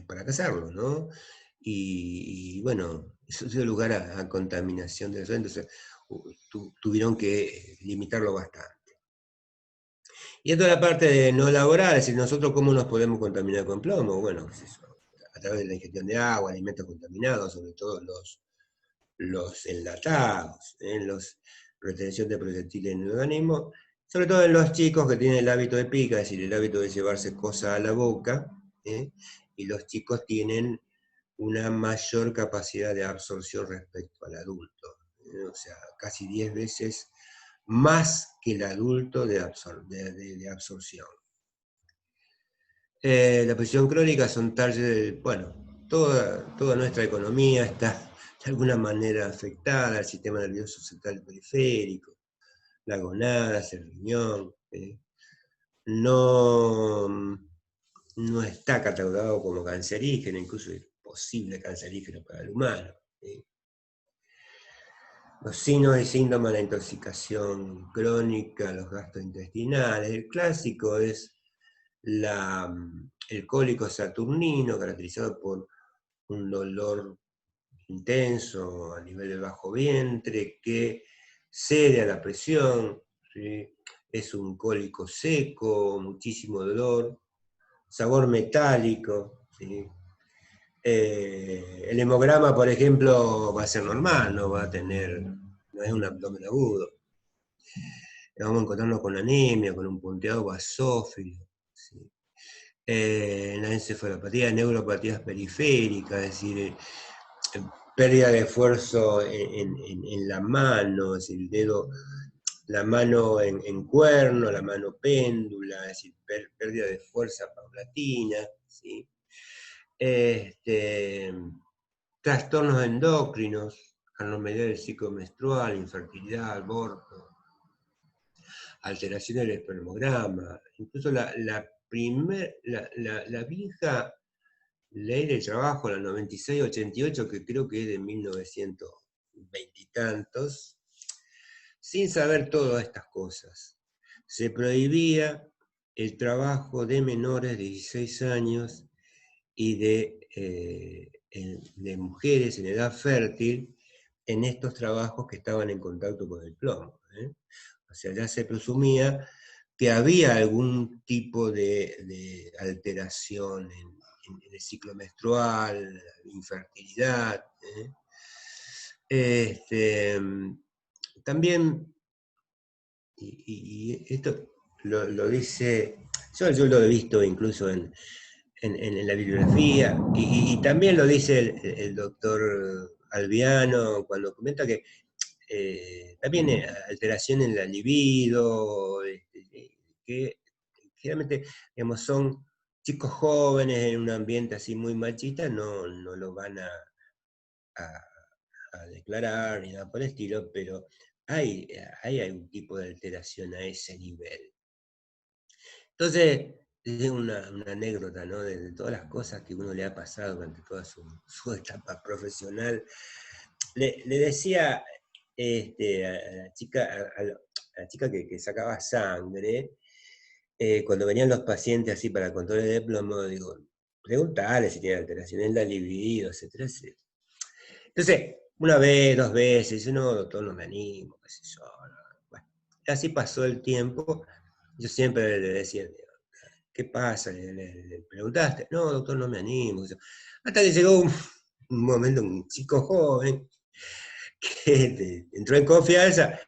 A: para cazarlo, ¿no? Y bueno, eso dio lugar a contaminación del suelo, entonces tuvieron que limitarlo bastante. Y esto es la parte de no laboral, es decir, nosotros cómo nos podemos contaminar con plomo. Bueno, pues eso, a través de la ingestión de agua, alimentos contaminados, sobre todo los enlatados, los retención de proyectiles en el organismo, sobre todo en los chicos que tienen el hábito de pica, es decir, el hábito de llevarse cosas a la boca, y los chicos tienen una mayor capacidad de absorción respecto al adulto, o sea, casi 10 veces más que el adulto de absorción. La presión crónica son talleres, bueno, toda nuestra economía está de alguna manera afectada, el sistema nervioso central periférico, las gonadas, el riñón, no, no está catalogado como cancerígeno, incluso es posible cancerígeno para el humano. Los signos y síntomas de la intoxicación crónica, los gastrointestinales, el clásico es el cólico saturnino, caracterizado por un dolor intenso a nivel del bajo vientre, que cede a la presión, ¿sí? Es un cólico seco, muchísimo dolor, sabor metálico, ¿sí? El hemograma, por ejemplo, va a ser normal, no va a tener, no es un abdomen agudo. Vamos a encontrarnos con anemia, con un punteado basófilo, ¿sí? La encefalopatía, neuropatías periféricas, es decir, pérdida de esfuerzo en la mano, es decir, el dedo, la mano en cuerno, la mano péndula, es decir, pérdida de fuerza paulatina, ¿sí? Trastornos endocrinos, anormalidad del ciclo menstrual, infertilidad, aborto, alteraciones del espermograma, incluso la vieja ley del trabajo, la 9688, que creo que es de 1920 y tantos, sin saber todas estas cosas. Se prohibía el trabajo de menores de 16 años y de mujeres en edad fértil en estos trabajos que estaban en contacto con el plomo. O sea, ya se presumía que había algún tipo de alteración en el ciclo menstrual, infertilidad. También, y esto lo dice, yo lo he visto incluso en la bibliografía, y también lo dice el doctor Albiano cuando comenta que también alteración en la libido, que generalmente digamos, son chicos jóvenes en un ambiente así muy machista, no lo van a declarar ni nada por el estilo, pero hay algún tipo de alteración a ese nivel. Entonces, es una anécdota, ¿no? De todas las cosas que uno le ha pasado durante toda su etapa profesional. Le decía a la chica que sacaba sangre, cuando venían los pacientes así para controles de plomo, digo, preguntarle si tiene alteración en la libido, etcétera, etcétera. Entonces, una vez, dos veces, dice, no, doctor, no me animo, qué sé yo. No. Bueno, así pasó el tiempo, yo siempre le decía, ¿qué pasa? Le preguntaste, no, doctor, no me animo. Hasta que llegó un momento, un chico joven, que entró en confianza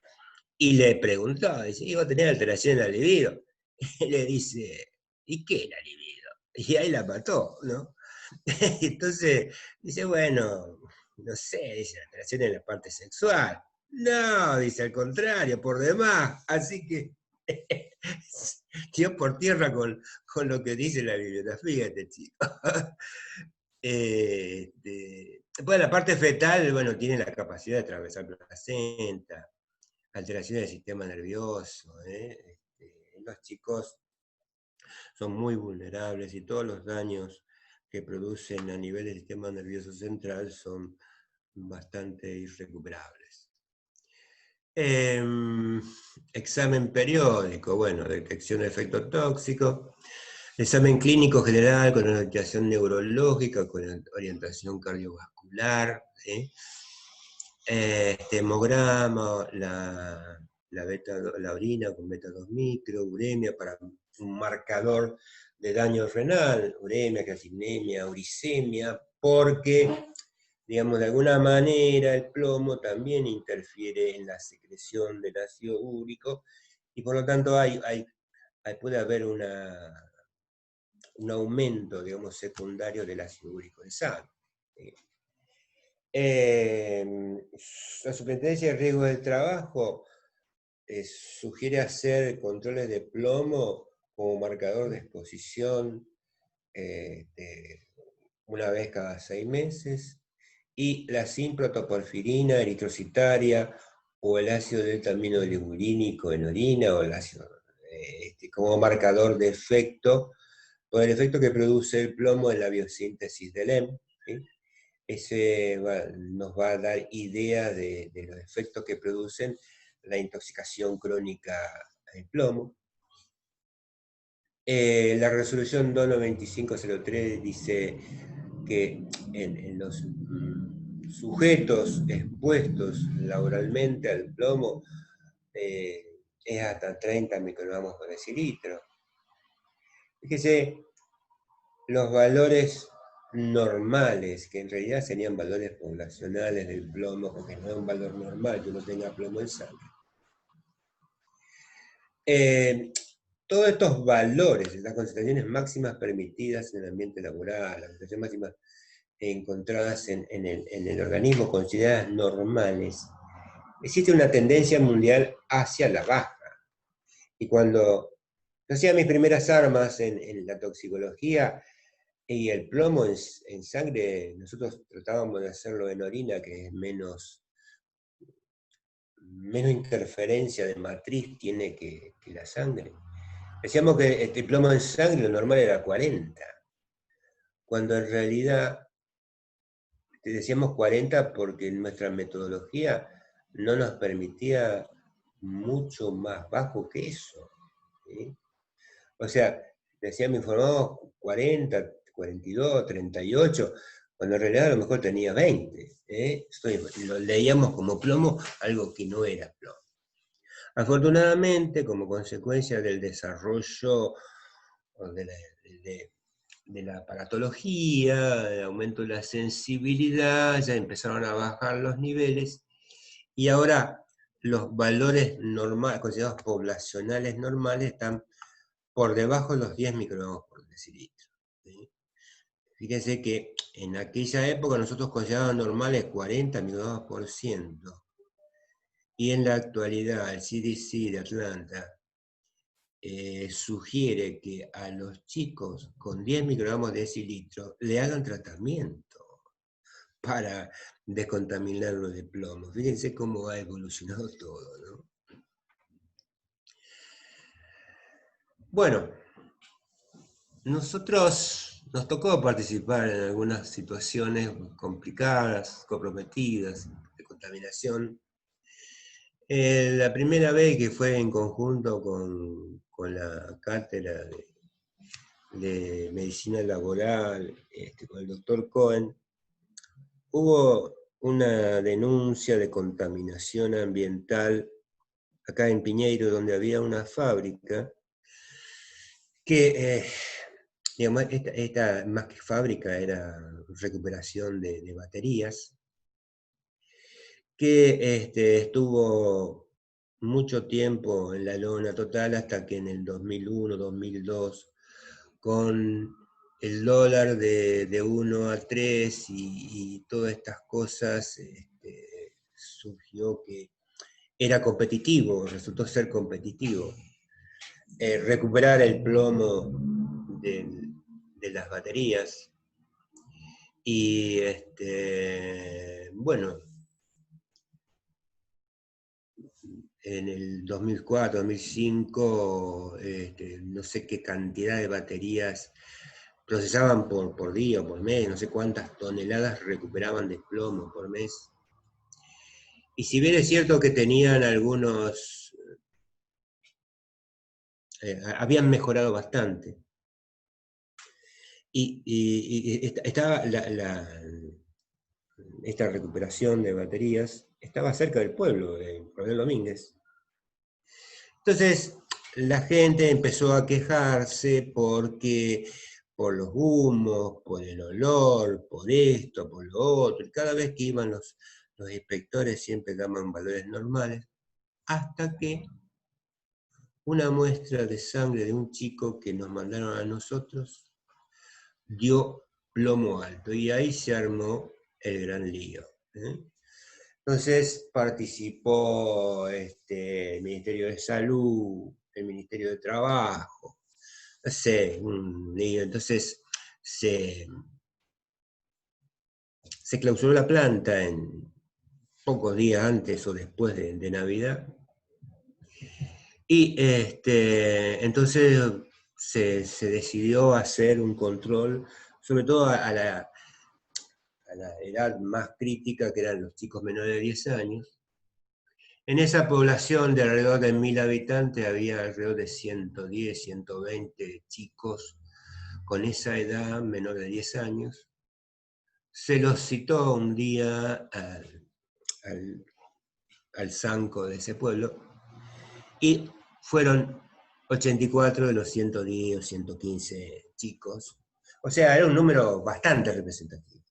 A: y le preguntó, dice, ¿y vos tenés alteración en la libido? Y le dice, ¿y qué es la libido? Y ahí la mató, ¿no? Entonces, dice, bueno, no sé, dice, alteración en la parte sexual. No, dice, al contrario, por demás. Así que dio por tierra con lo que dice la bibliografía este chico. Después la parte fetal, bueno, tiene la capacidad de atravesar placenta, alteraciones del sistema nervioso. Los chicos son muy vulnerables y todos los daños que producen a nivel del sistema nervioso central son bastante irrecuperables. Examen periódico, bueno, detección de efectos tóxicos, examen clínico general con orientación neurológica, con orientación cardiovascular, ¿sí? Hemograma, la orina con beta 2 micro, uremia para un marcador de daño renal, uremia, calcinemia, uricemia, porque, digamos, de alguna manera el plomo también interfiere en la secreción del ácido úrico y por lo tanto puede haber un aumento, digamos, secundario del ácido úrico en sangre. La Superintendencia de Riesgos del Trabajo sugiere hacer controles de plomo como marcador de exposición una vez cada 6 meses, y la simprotoporfirina eritrocitaria o el ácido delta-aminogliburínico en orina o el ácido como marcador de efecto, por el efecto que produce el plomo en la biosíntesis del hemo. ¿Sí? Ese nos va a dar idea de los efectos que producen la intoxicación crónica al plomo. La resolución 29503 dice que en los sujetos expuestos laboralmente al plomo es hasta 30 microgramos por decilitro. Fíjese, los valores normales, que en realidad serían valores poblacionales del plomo, porque no es un valor normal que uno tenga plomo en sangre. Todos estos valores, las concentraciones máximas permitidas en el ambiente laboral, las concentraciones máximas encontradas en el organismo consideradas normales, existe una tendencia mundial hacia la baja. Y cuando yo hacía mis primeras armas en la toxicología, y el plomo en sangre, nosotros tratábamos de hacerlo en orina, que es menos interferencia de matriz tiene que la sangre. Decíamos que el plomo en sangre lo normal era 40, cuando en realidad decíamos 40 porque nuestra metodología no nos permitía mucho más bajo que eso. ¿Sí? O sea, decíamos, informamos 40, 42, 38, cuando en realidad a lo mejor tenía 20. Lo leíamos como plomo, algo que no era plomo. Afortunadamente, como consecuencia del desarrollo de la aparatología, el aumento de la sensibilidad, ya empezaron a bajar los niveles, y ahora los valores normales, considerados poblacionales normales, están por debajo de los 10 microgramos por decilitro. ¿Sí? Fíjense que en aquella época nosotros considerábamos normales 40 microgramos por ciento, y en la actualidad el CDC de Atlanta sugiere que a los chicos con 10 microgramos de decilitro le hagan tratamiento para descontaminarlo de plomo. Fíjense cómo ha evolucionado todo, ¿no? Bueno, nosotros nos tocó participar en algunas situaciones complicadas, comprometidas, de contaminación. La primera vez que fue en conjunto con la cátedra de medicina laboral con el doctor Cohen, hubo una denuncia de contaminación ambiental acá en Piñeiro, donde había una fábrica que, digamos, esta más que fábrica era recuperación de baterías, que estuvo mucho tiempo en la lona total hasta que en el 2001, 2002, con el dólar de 1 a 3 y todas estas cosas, surgió que era competitivo, resultó ser competitivo. Recuperar el plomo de las baterías. Y bueno, en el 2004, 2005, no sé qué cantidad de baterías procesaban por día o por mes, no sé cuántas toneladas recuperaban de plomo por mes. Y si bien es cierto que tenían algunos, habían mejorado bastante. Y estaba esta recuperación de baterías, estaba cerca del pueblo, de Coronel Domínguez. Entonces, la gente empezó a quejarse porque por los humos, por el olor, por esto, por lo otro, y cada vez que iban los inspectores siempre daban valores normales, hasta que una muestra de sangre de un chico que nos mandaron a nosotros dio plomo alto, y ahí se armó el gran lío. Entonces participó el Ministerio de Salud, el Ministerio de Trabajo, no sé, un lío. Entonces se clausuró la planta en pocos días antes o después de Navidad. Y entonces se decidió hacer un control, sobre todo a la edad más crítica, que eran los chicos menores de 10 años. En esa población de alrededor de 1000 habitantes había alrededor de 110, 120 chicos con esa edad, menor de 10 años. Se los citó un día al Sanco de ese pueblo, y fueron 84 de los 110 o 115 chicos. O sea, era un número bastante representativo.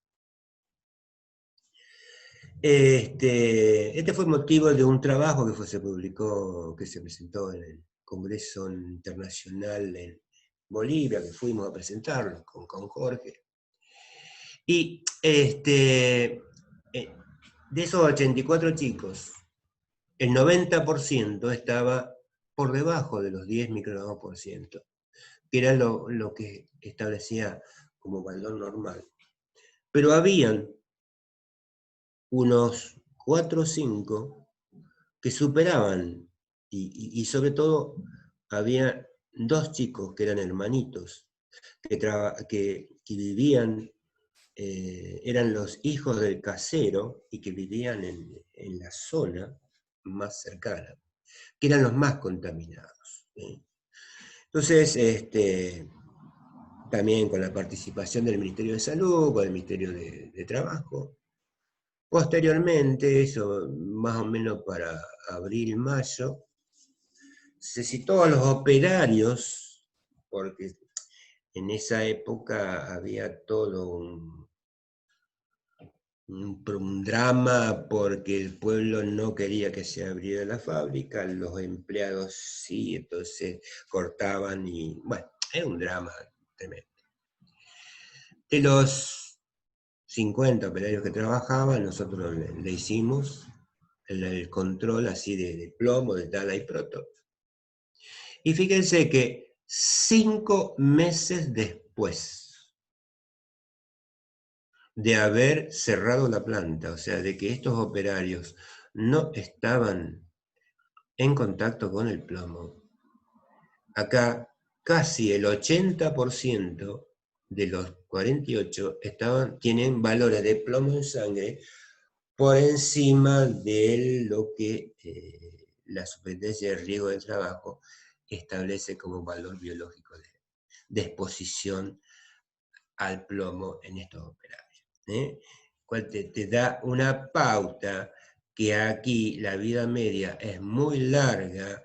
A: Este fue motivo de un trabajo que se publicó, que se presentó en el Congreso Internacional en Bolivia, que fuimos a presentarlo con Jorge. Y de esos 84 chicos, el 90% estaba por debajo de los 10 microgramos por ciento, que era lo que establecía como valor normal. Pero habían unos 4 o 5 que superaban, y sobre todo había 2 chicos que eran hermanitos, que vivían, eran los hijos del casero y que vivían en la zona más cercana, que eran los más contaminados. Entonces, también con la participación del Ministerio de Salud, con el Ministerio de Trabajo. Posteriormente, eso más o menos para abril, mayo, se citó a los operarios, porque en esa época había todo un drama, porque el pueblo no quería que se abriera la fábrica, los empleados sí, entonces cortaban y, bueno, era un drama tremendo. De los 50 operarios que trabajaban, nosotros le hicimos el control así de plomo, de tala y proto. Y fíjense que 5 meses después de haber cerrado la planta, o sea, de que estos operarios no estaban en contacto con el plomo, acá casi el 80% de los 48 tienen valores de plomo en sangre por encima de lo que la Superintendencia de Riesgo de Trabajo establece como valor biológico de exposición al plomo en estos operarios. Cual te da una pauta que aquí la vida media es muy larga,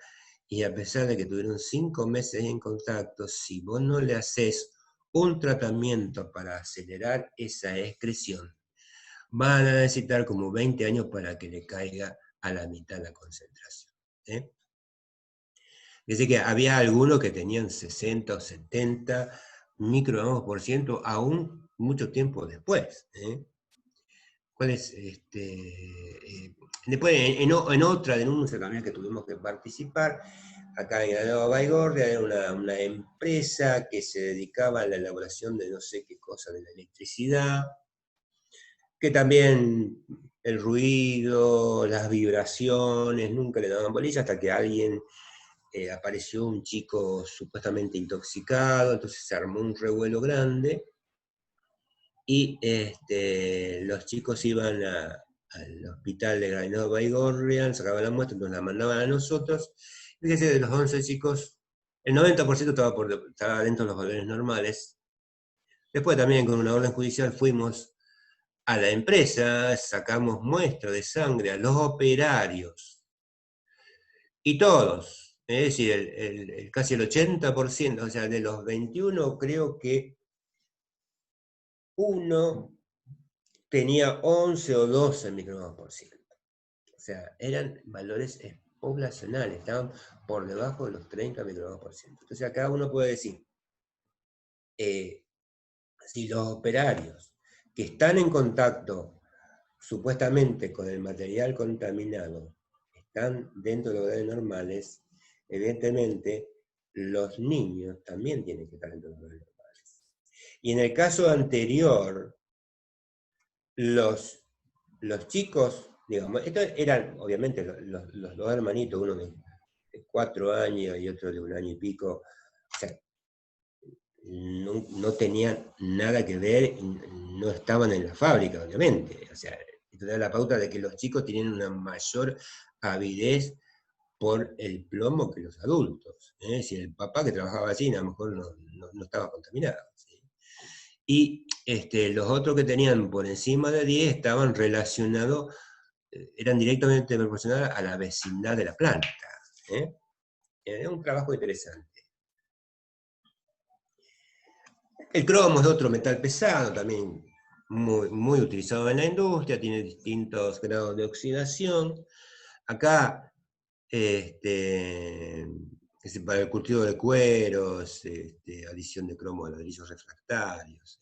A: y a pesar de que tuvieron 5 meses en contacto, si vos no le haces un tratamiento para acelerar esa excreción, van a necesitar como 20 años para que le caiga a la mitad la concentración. Dice que había algunos que tenían 60 o 70 microgramos por ciento aún mucho tiempo después. ¿Cuál es? Después, en otra denuncia también que tuvimos que participar, acá en la Nueva Baigorria, era una empresa que se dedicaba a la elaboración de no sé qué cosa de la electricidad, que también el ruido, las vibraciones, nunca le daban bolilla hasta que alguien apareció un chico supuestamente intoxicado, entonces se armó un revuelo grande, y los chicos iban al hospital de Nueva Baigorria, sacaban la muestra, entonces la mandaban a nosotros. Fíjese, de los 11 chicos, el 90% estaba dentro de los valores normales. Después también con una orden judicial fuimos a la empresa, sacamos muestra de sangre a los operarios, y todos, es decir, casi el 80%, o sea, de los 21 creo que uno tenía 11 o 12 microgramos por ciento. O sea, eran valores poblacionales, estaban por debajo de los 30 microgramos por ciento. Entonces acá uno puede decir, si los operarios que están en contacto supuestamente con el material contaminado están dentro de los valores normales, evidentemente los niños también tienen que estar dentro de los valores normales. Y en el caso anterior, los chicos, digamos, estos eran obviamente los dos hermanitos, uno de 4 años y otro de 1 año y pico, o sea, no tenían nada que ver, no estaban en la fábrica, obviamente. O sea, esto da la pauta de que los chicos tienen una mayor avidez por el plomo que los adultos. Si el papá que trabajaba allí a lo mejor no estaba contaminado. ¿Sí? Y los otros que tenían por encima de 10 estaban relacionados, eran directamente proporcionales a la vecindad de la planta. Es un trabajo interesante. El cromo es otro metal pesado, también muy utilizado en la industria, tiene distintos grados de oxidación. Acá, para el cultivo de cueros, adición de cromo a ladrillos refractarios.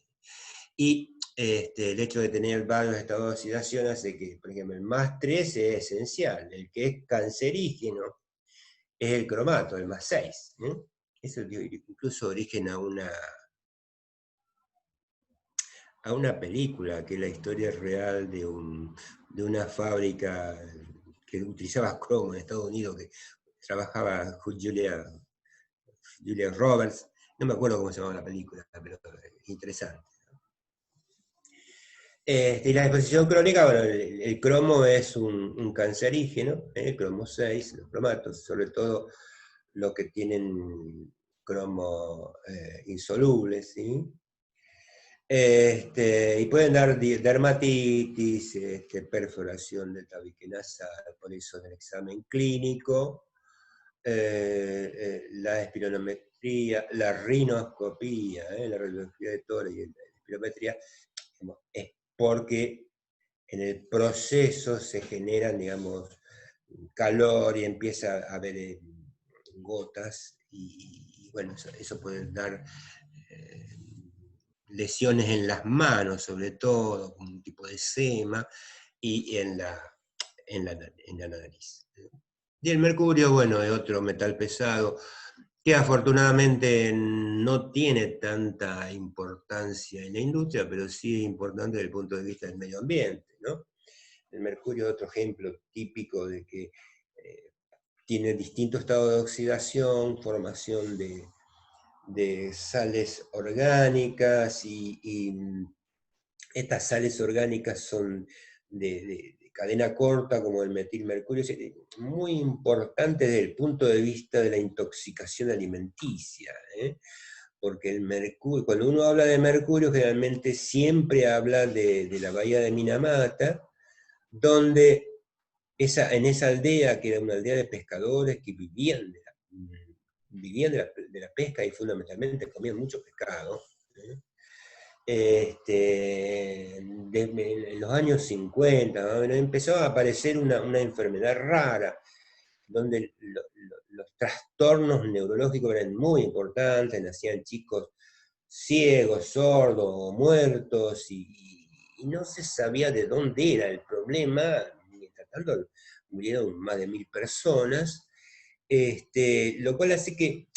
A: Y el hecho de tener varios estados de oxidación hace que, por ejemplo, el más 3 es esencial. El que es cancerígeno es el cromato, el más 6. Eso dio incluso origen a una película, que es la historia real de una fábrica que utilizaba cromo en Estados Unidos, que trabajaba Julia Roberts, no me acuerdo cómo se llamaba la película, pero interesante. Y la exposición crónica, bueno, el cromo es un cancerígeno, el cromo 6, los cromatos, sobre todo los que tienen cromo insolubles, ¿sí? Y pueden dar dermatitis, perforación del tabique nasal, por eso en el examen clínico, la espirometría, la rinoscopía, la radiología de tórax y la espirometría, es porque en el proceso se generan, digamos, calor y empieza a haber gotas, y bueno, eso puede dar lesiones en las manos, sobre todo, con un tipo de sema, y en la nariz. Y el mercurio, bueno, es otro metal pesado, que afortunadamente no tiene tanta importancia en la industria, pero sí es importante desde el punto de vista del medio ambiente, ¿no? El mercurio es otro ejemplo típico de que tiene distintos estados de oxidación, formación de sales orgánicas, y estas sales orgánicas son de cadena corta, como el metilmercurio, muy importante desde el punto de vista de la intoxicación alimenticia, porque el mercurio, cuando uno habla de mercurio, generalmente siempre habla de la bahía de Minamata, donde en esa aldea, que era una aldea de pescadores que vivían de la pesca y fundamentalmente comían mucho pescado, ¿eh? En los años 50, ¿no? Empezó a aparecer una enfermedad rara, donde los trastornos neurológicos eran muy importantes, nacían chicos ciegos, sordos o muertos, y no se sabía de dónde era el problema. Mientras tanto murieron más de 1000 personas, lo cual hace que,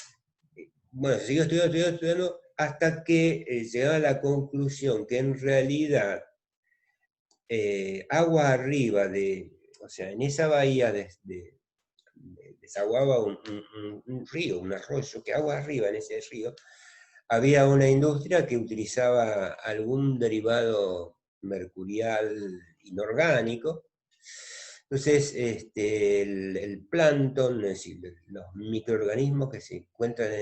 A: bueno, se siguió estudiando, hasta que llegaba a la conclusión que en realidad agua arriba o sea, en esa bahía desaguaba un río, un arroyo, que agua arriba en ese río había una industria que utilizaba algún derivado mercurial inorgánico. Entonces, el plancton, es decir, los microorganismos que se encuentran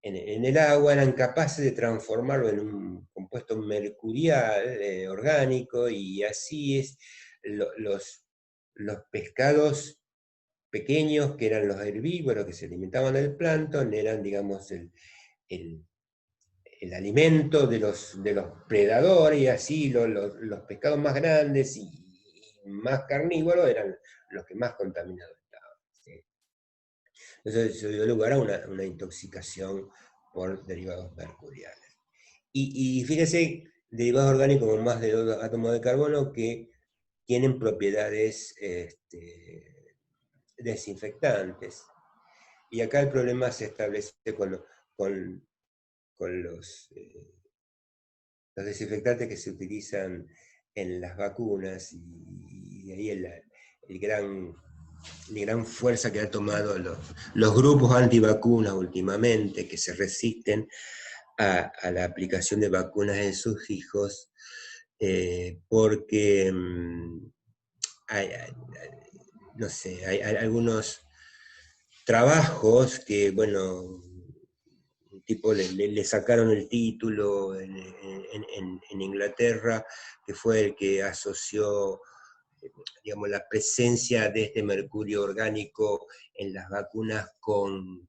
A: en el agua, eran capaces de transformarlo en un compuesto mercurial orgánico, y así es, los pescados pequeños, que eran los herbívoros que se alimentaban del plancton, eran, digamos, el alimento de los predadores, y así los pescados más grandes y más carnívoros eran los que más contaminados estaban, ¿sí? Entonces eso dio lugar a una intoxicación por derivados mercuriales. Y fíjese, derivados orgánicos con más de 2 átomos de carbono que tienen propiedades desinfectantes. Y acá el problema se establece con los desinfectantes que se utilizan en las vacunas, y de ahí la gran fuerza que han tomado los grupos antivacunas últimamente, que se resisten a la aplicación de vacunas en sus hijos, porque no sé, hay algunos trabajos que, bueno, un tipo le sacaron el título en Inglaterra, que fue el que asoció, digamos, la presencia de este mercurio orgánico en las vacunas con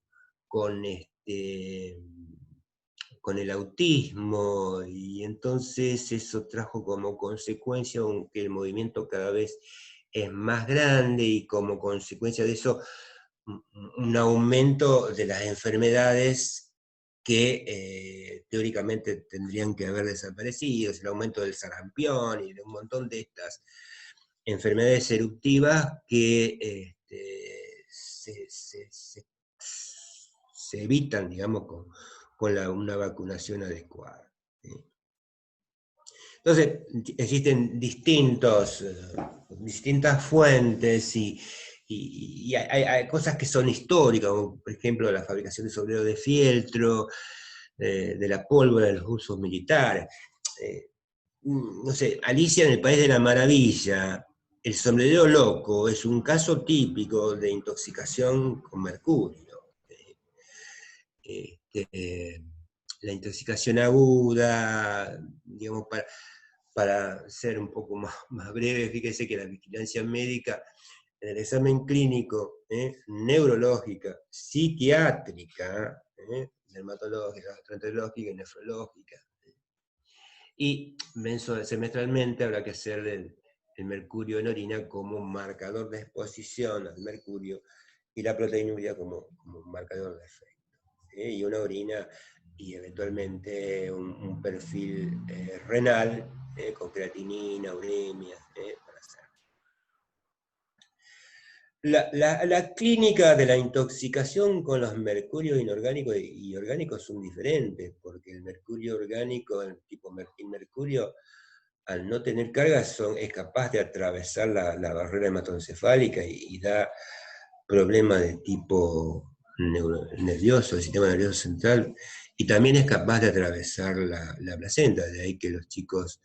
A: el autismo, y entonces eso trajo como consecuencia que el movimiento cada vez es más grande, y como consecuencia de eso un aumento de las enfermedades que teóricamente tendrían que haber desaparecido, el aumento del sarampión y de un montón de estas enfermedades eruptivas que se evitan, digamos, con una vacunación adecuada, ¿sí? Entonces, existen distintas fuentes, y hay cosas que son históricas, como por ejemplo la fabricación de sombreros de fieltro, de la pólvora, de los usos militares. No sé, Alicia en el País de la Maravilla, el sombrerero loco es un caso típico de intoxicación con mercurio. La intoxicación aguda, digamos, para ser un poco más breve, fíjese que la vigilancia médica, en el examen clínico, neurológica, psiquiátrica, dermatológica, gastroenterológica y nefrológica, y semestralmente habrá que hacer el mercurio en orina como marcador de exposición al mercurio, y la proteinuria como marcador de efecto, y una orina, y eventualmente un perfil renal con creatinina, uremia, para hacer. La clínica de la intoxicación con los mercurios inorgánicos y orgánicos son diferentes, porque el mercurio orgánico, el tipo mercurio, al no tener carga, es capaz de atravesar la barrera hematoencefálica y da problemas de tipo nervioso, el sistema nervioso central, y también es capaz de atravesar la placenta, de ahí que los chicos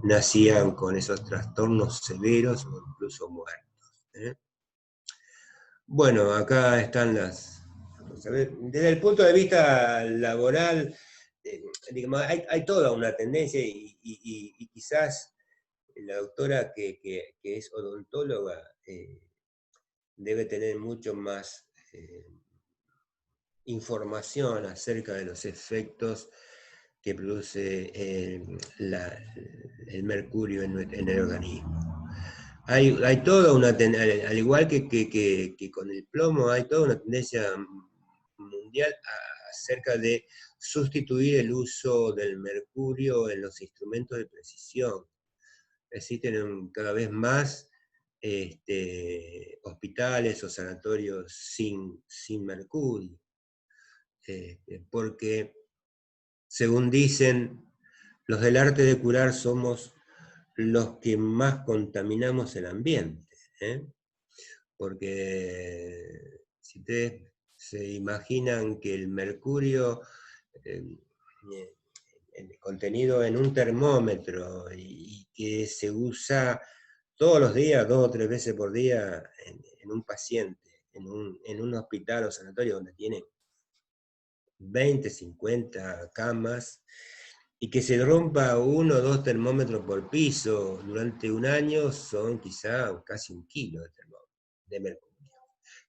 A: nacían con esos trastornos severos o incluso muertos. Bueno, acá están las Desde el punto de vista laboral, digamos, hay toda una tendencia y quizás la doctora que es odontóloga debe tener mucho más información acerca de los efectos que produce el mercurio en el organismo. Hay toda una tendencia, al igual que con el plomo, hay toda una tendencia mundial acerca de sustituir el uso del mercurio en los instrumentos de precisión. Existen cada vez más hospitales o sanatorios sin mercurio, porque, según dicen, los del arte de curar somos los que más contaminamos el ambiente, porque si ustedes se imaginan que el mercurio contenido en un termómetro y que se usa todos los días, 2 o 3 veces por día en un paciente, en un hospital o sanatorio donde tienen 20, 50 camas, y que se rompa 1 o 2 termómetros por piso durante un año, son quizá casi 1 kilo de mercurio.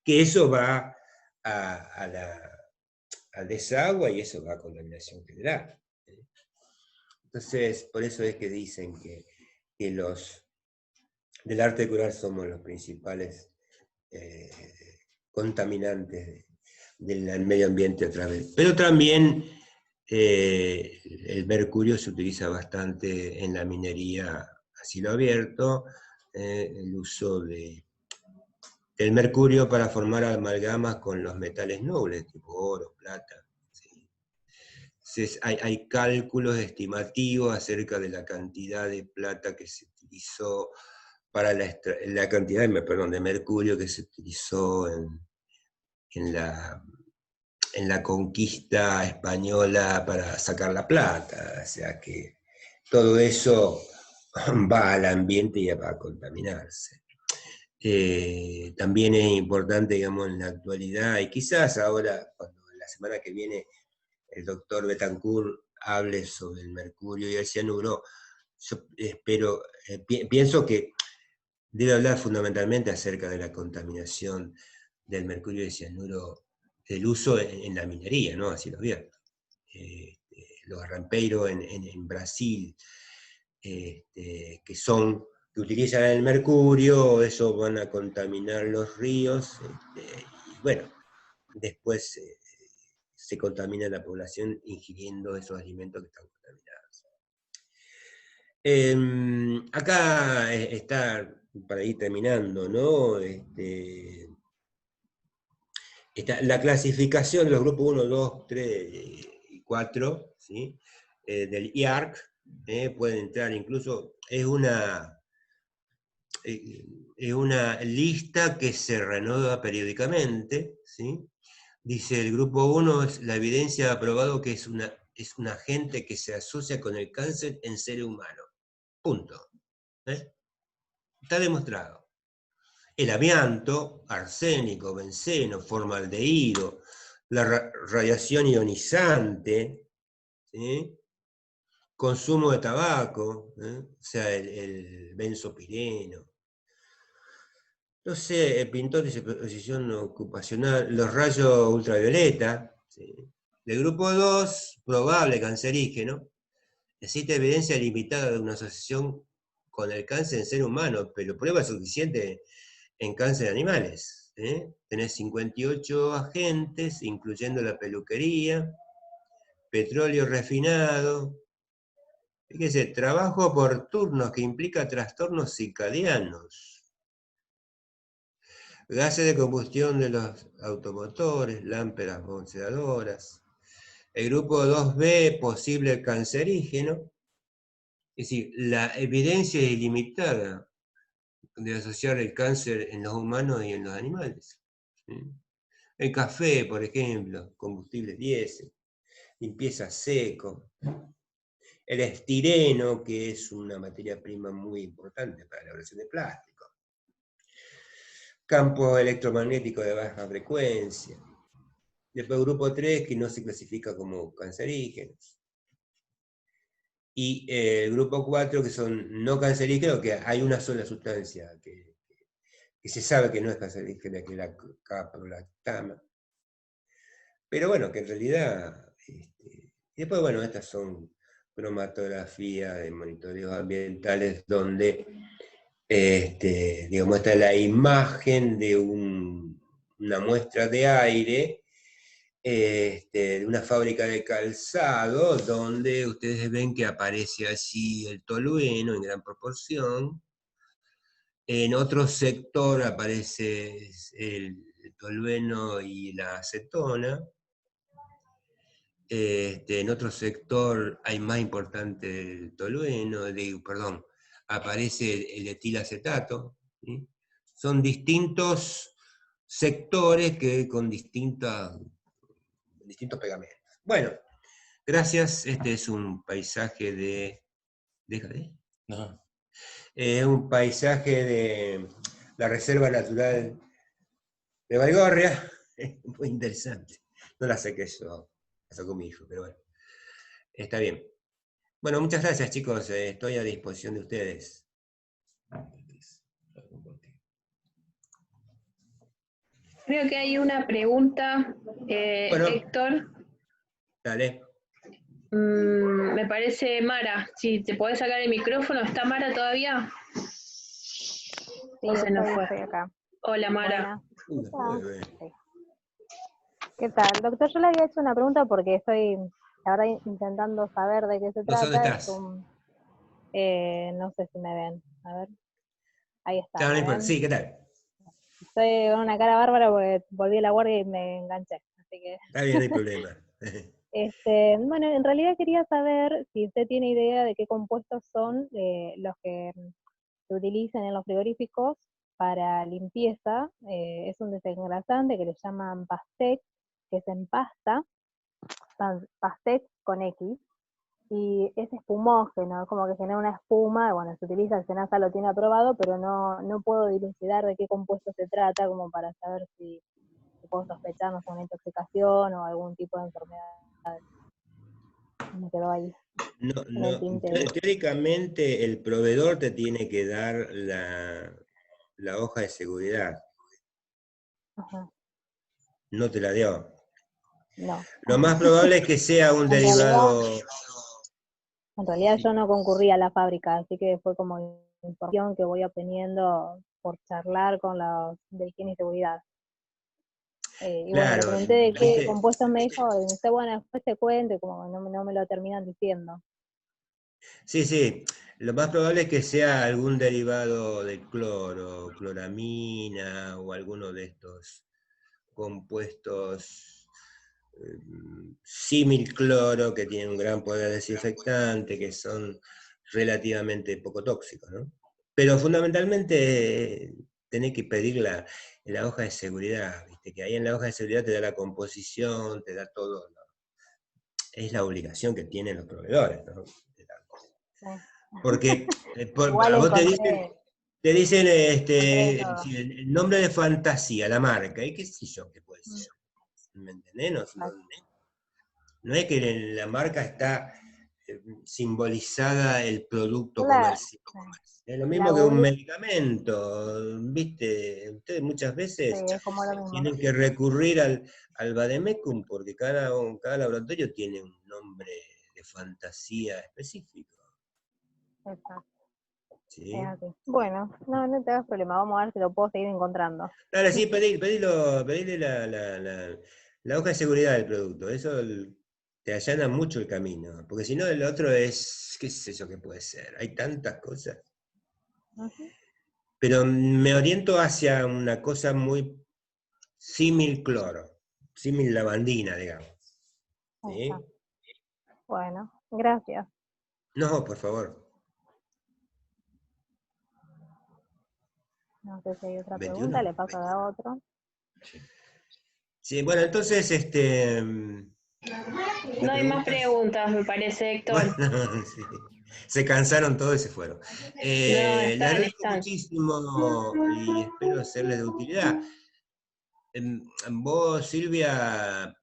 A: Que eso va al desagüe y eso va a contaminación general. Entonces, por eso es que dicen que los del arte de curar somos los principales contaminantes del medio ambiente otra vez. Pero también el mercurio se utiliza bastante en la minería a cielo abierto, el uso del mercurio para formar amalgamas con los metales nobles, tipo oro, plata. Hay cálculos estimativos acerca de la cantidad de plata que se utilizó para la cantidad de mercurio que se utilizó en la conquista española para sacar la plata. O sea que todo eso va al ambiente y va a contaminarse. También es importante, digamos, en la actualidad, y quizás ahora, cuando la semana que viene el doctor Betancourt hable sobre el mercurio y el cianuro, yo pienso que debe hablar fundamentalmente acerca de la contaminación del mercurio y el cianuro, el uso en la minería, ¿no? A cielo abierto. Los garrampeiros en Brasil, que utilizan el mercurio, eso van a contaminar los ríos, y bueno, después se contamina la población ingiriendo esos alimentos que están contaminados. Acá está, para ir terminando, ¿no? Está la clasificación de los grupos 1, 2, 3 y 4, ¿sí? Del IARC, pueden entrar incluso, es una lista que se renueva periódicamente, ¿sí? Dice el grupo 1, la evidencia ha probado que es un agente que se asocia con el cáncer en seres humanos. Punto. Está demostrado. El amianto, arsénico, benceno, formaldehído, la radiación ionizante, ¿sí? Consumo de tabaco, o sea, el benzopireno. No sé, pintor dice exposición ocupacional, los rayos ultravioleta, ¿sí? Del grupo 2, probable cancerígeno. Existe evidencia limitada de una asociación con el cáncer en ser humano, pero prueba suficiente en cáncer de animales. Tenés 58 agentes, incluyendo la peluquería, petróleo refinado. Fíjese, trabajo por turnos que implica trastornos circadianos. Gases de combustión de los automotores, lámparas bronceadoras. El grupo 2B, posible cancerígeno. Es decir, la evidencia es ilimitada de asociar el cáncer en los humanos y en los animales. El café, por ejemplo, combustible diésel, limpieza seco. El estireno, que es una materia prima muy importante para la elaboración de plástico. Campo electromagnético de baja frecuencia. Después grupo 3, que no se clasifica como cancerígenos. Y el grupo 4, que son no cancerígenos, que hay una sola sustancia que se sabe que no es cancerígena, que es la caprolactama. Pero bueno, que en realidad... y después, bueno, estas son cromatografías de monitoreos ambientales donde, digamos, esta es la imagen de una muestra de aire de una fábrica de calzado, donde ustedes ven que aparece así el tolueno en gran proporción. En otro sector aparece el tolueno y la acetona. En otro sector hay más importante el tolueno, perdón, aparece el etilacetato. ¿Sí? Son distintos sectores que con distintos pegamentos. Bueno, gracias. Este es un paisaje de... ¿Déjale?
B: No.
A: Un paisaje de la Reserva Natural de Baigorria. Muy interesante. No la sé que eso la sacó mi hijo, pero bueno. Está bien. Bueno, muchas gracias, chicos. Estoy a disposición de ustedes.
C: Creo que hay una pregunta,
A: Bueno.
C: Héctor.
A: Dale.
C: Me parece Mara. Si te podés sacar el micrófono, ¿está Mara todavía?
E: Sí,
C: ¿O se nos fue?
E: estoy acá.
C: Hola, Mara.
E: Sí. ¿Qué tal? Doctor, yo le había hecho una pregunta porque estoy, la verdad, intentando saber de qué se
A: No sé dónde
E: trata.
A: estás.
E: No sé si me ven. A ver. Ahí está.
A: Claro, no
E: ¿me
A: importa.
E: ven?
A: Sí, ¿qué tal?
E: Estoy con una cara bárbara porque volví a la guardia y me enganché. Así que...
A: Está bien, no hay problema.
E: Bueno, en realidad quería saber si usted tiene idea de qué compuestos son los que se utilizan en los frigoríficos para limpieza. Es un desengrasante que le llaman Pastec, que es en pasta, Pastec con X, y es espumógeno, como que genera una espuma. Bueno, se utiliza, el SENASA lo tiene aprobado, pero no puedo dilucidar de qué compuesto se trata, como para saber si puedo sospechar, no sé, una intoxicación o algún tipo de enfermedad. Me quedó ahí.
A: Teóricamente el proveedor te tiene que dar la hoja de seguridad.
E: Ajá.
A: No te la dio.
E: No.
A: Lo más probable es que sea un derivado...
E: En realidad yo no concurrí a la fábrica, así que fue como información que voy obteniendo por charlar con los de higiene y seguridad. Y bueno, le
A: Claro,
E: pregunté de qué
A: ¿viste?
E: compuestos me dijo, y me dice, bueno, después te cuento, y como no me lo terminan diciendo.
A: Sí, sí. Lo más probable es que sea algún derivado del cloro, cloramina o alguno de estos compuestos símil cloro que tienen un gran poder desinfectante, que son relativamente poco tóxicos, ¿no? Pero fundamentalmente tenés que pedir la hoja de seguridad, ¿viste? Que ahí en la hoja de seguridad te da la composición, te da todo, ¿no? Es la obligación que tienen los proveedores, ¿no?
E: Sí.
A: Porque
E: Igual
A: a vos te dicen
E: encontré todo.
A: el nombre de fantasía, la marca, y qué sé yo qué puede ser. ¿Me entendés? No es que en la marca está simbolizada el producto comercial. Es lo mismo que un medicamento, ¿viste? Ustedes muchas veces
E: Sí, es como lo mismo.
A: tienen que recurrir al vademecum porque cada laboratorio tiene un nombre de fantasía específico.
E: Exacto.
A: ¿Sí?
E: Es así. Bueno, no te hagas problema, vamos a ver si lo puedo seguir encontrando.
A: Dale, sí, pedile la hoja de seguridad del producto. Eso te allana mucho el camino. Porque si no, el otro es, qué sé yo qué puede ser. Hay tantas cosas.
E: Uh-huh.
A: Pero me oriento hacia una cosa muy símil cloro, símil lavandina, digamos. ¿Sí?
E: Bueno, gracias.
A: No, por favor.
E: No sé si hay otra
A: 21.
E: pregunta, le paso a otro.
A: Sí, bueno, entonces,
C: No hay más preguntas, me parece, Héctor.
A: Bueno, sí. Se cansaron todos y se fueron. Les agradezco muchísimo y espero serles de utilidad. Vos, Silvia,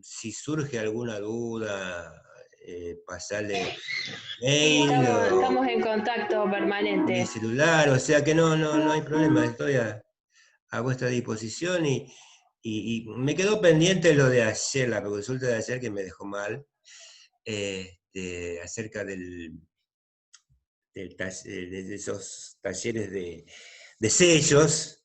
A: si surge alguna duda, pasarle mail
C: Estamos en contacto
A: mi
C: permanente.
A: celular, o sea que no hay problema, estoy a vuestra disposición y me quedó pendiente lo de ayer, la consulta de ayer que me dejó mal, acerca de esos talleres de sellos,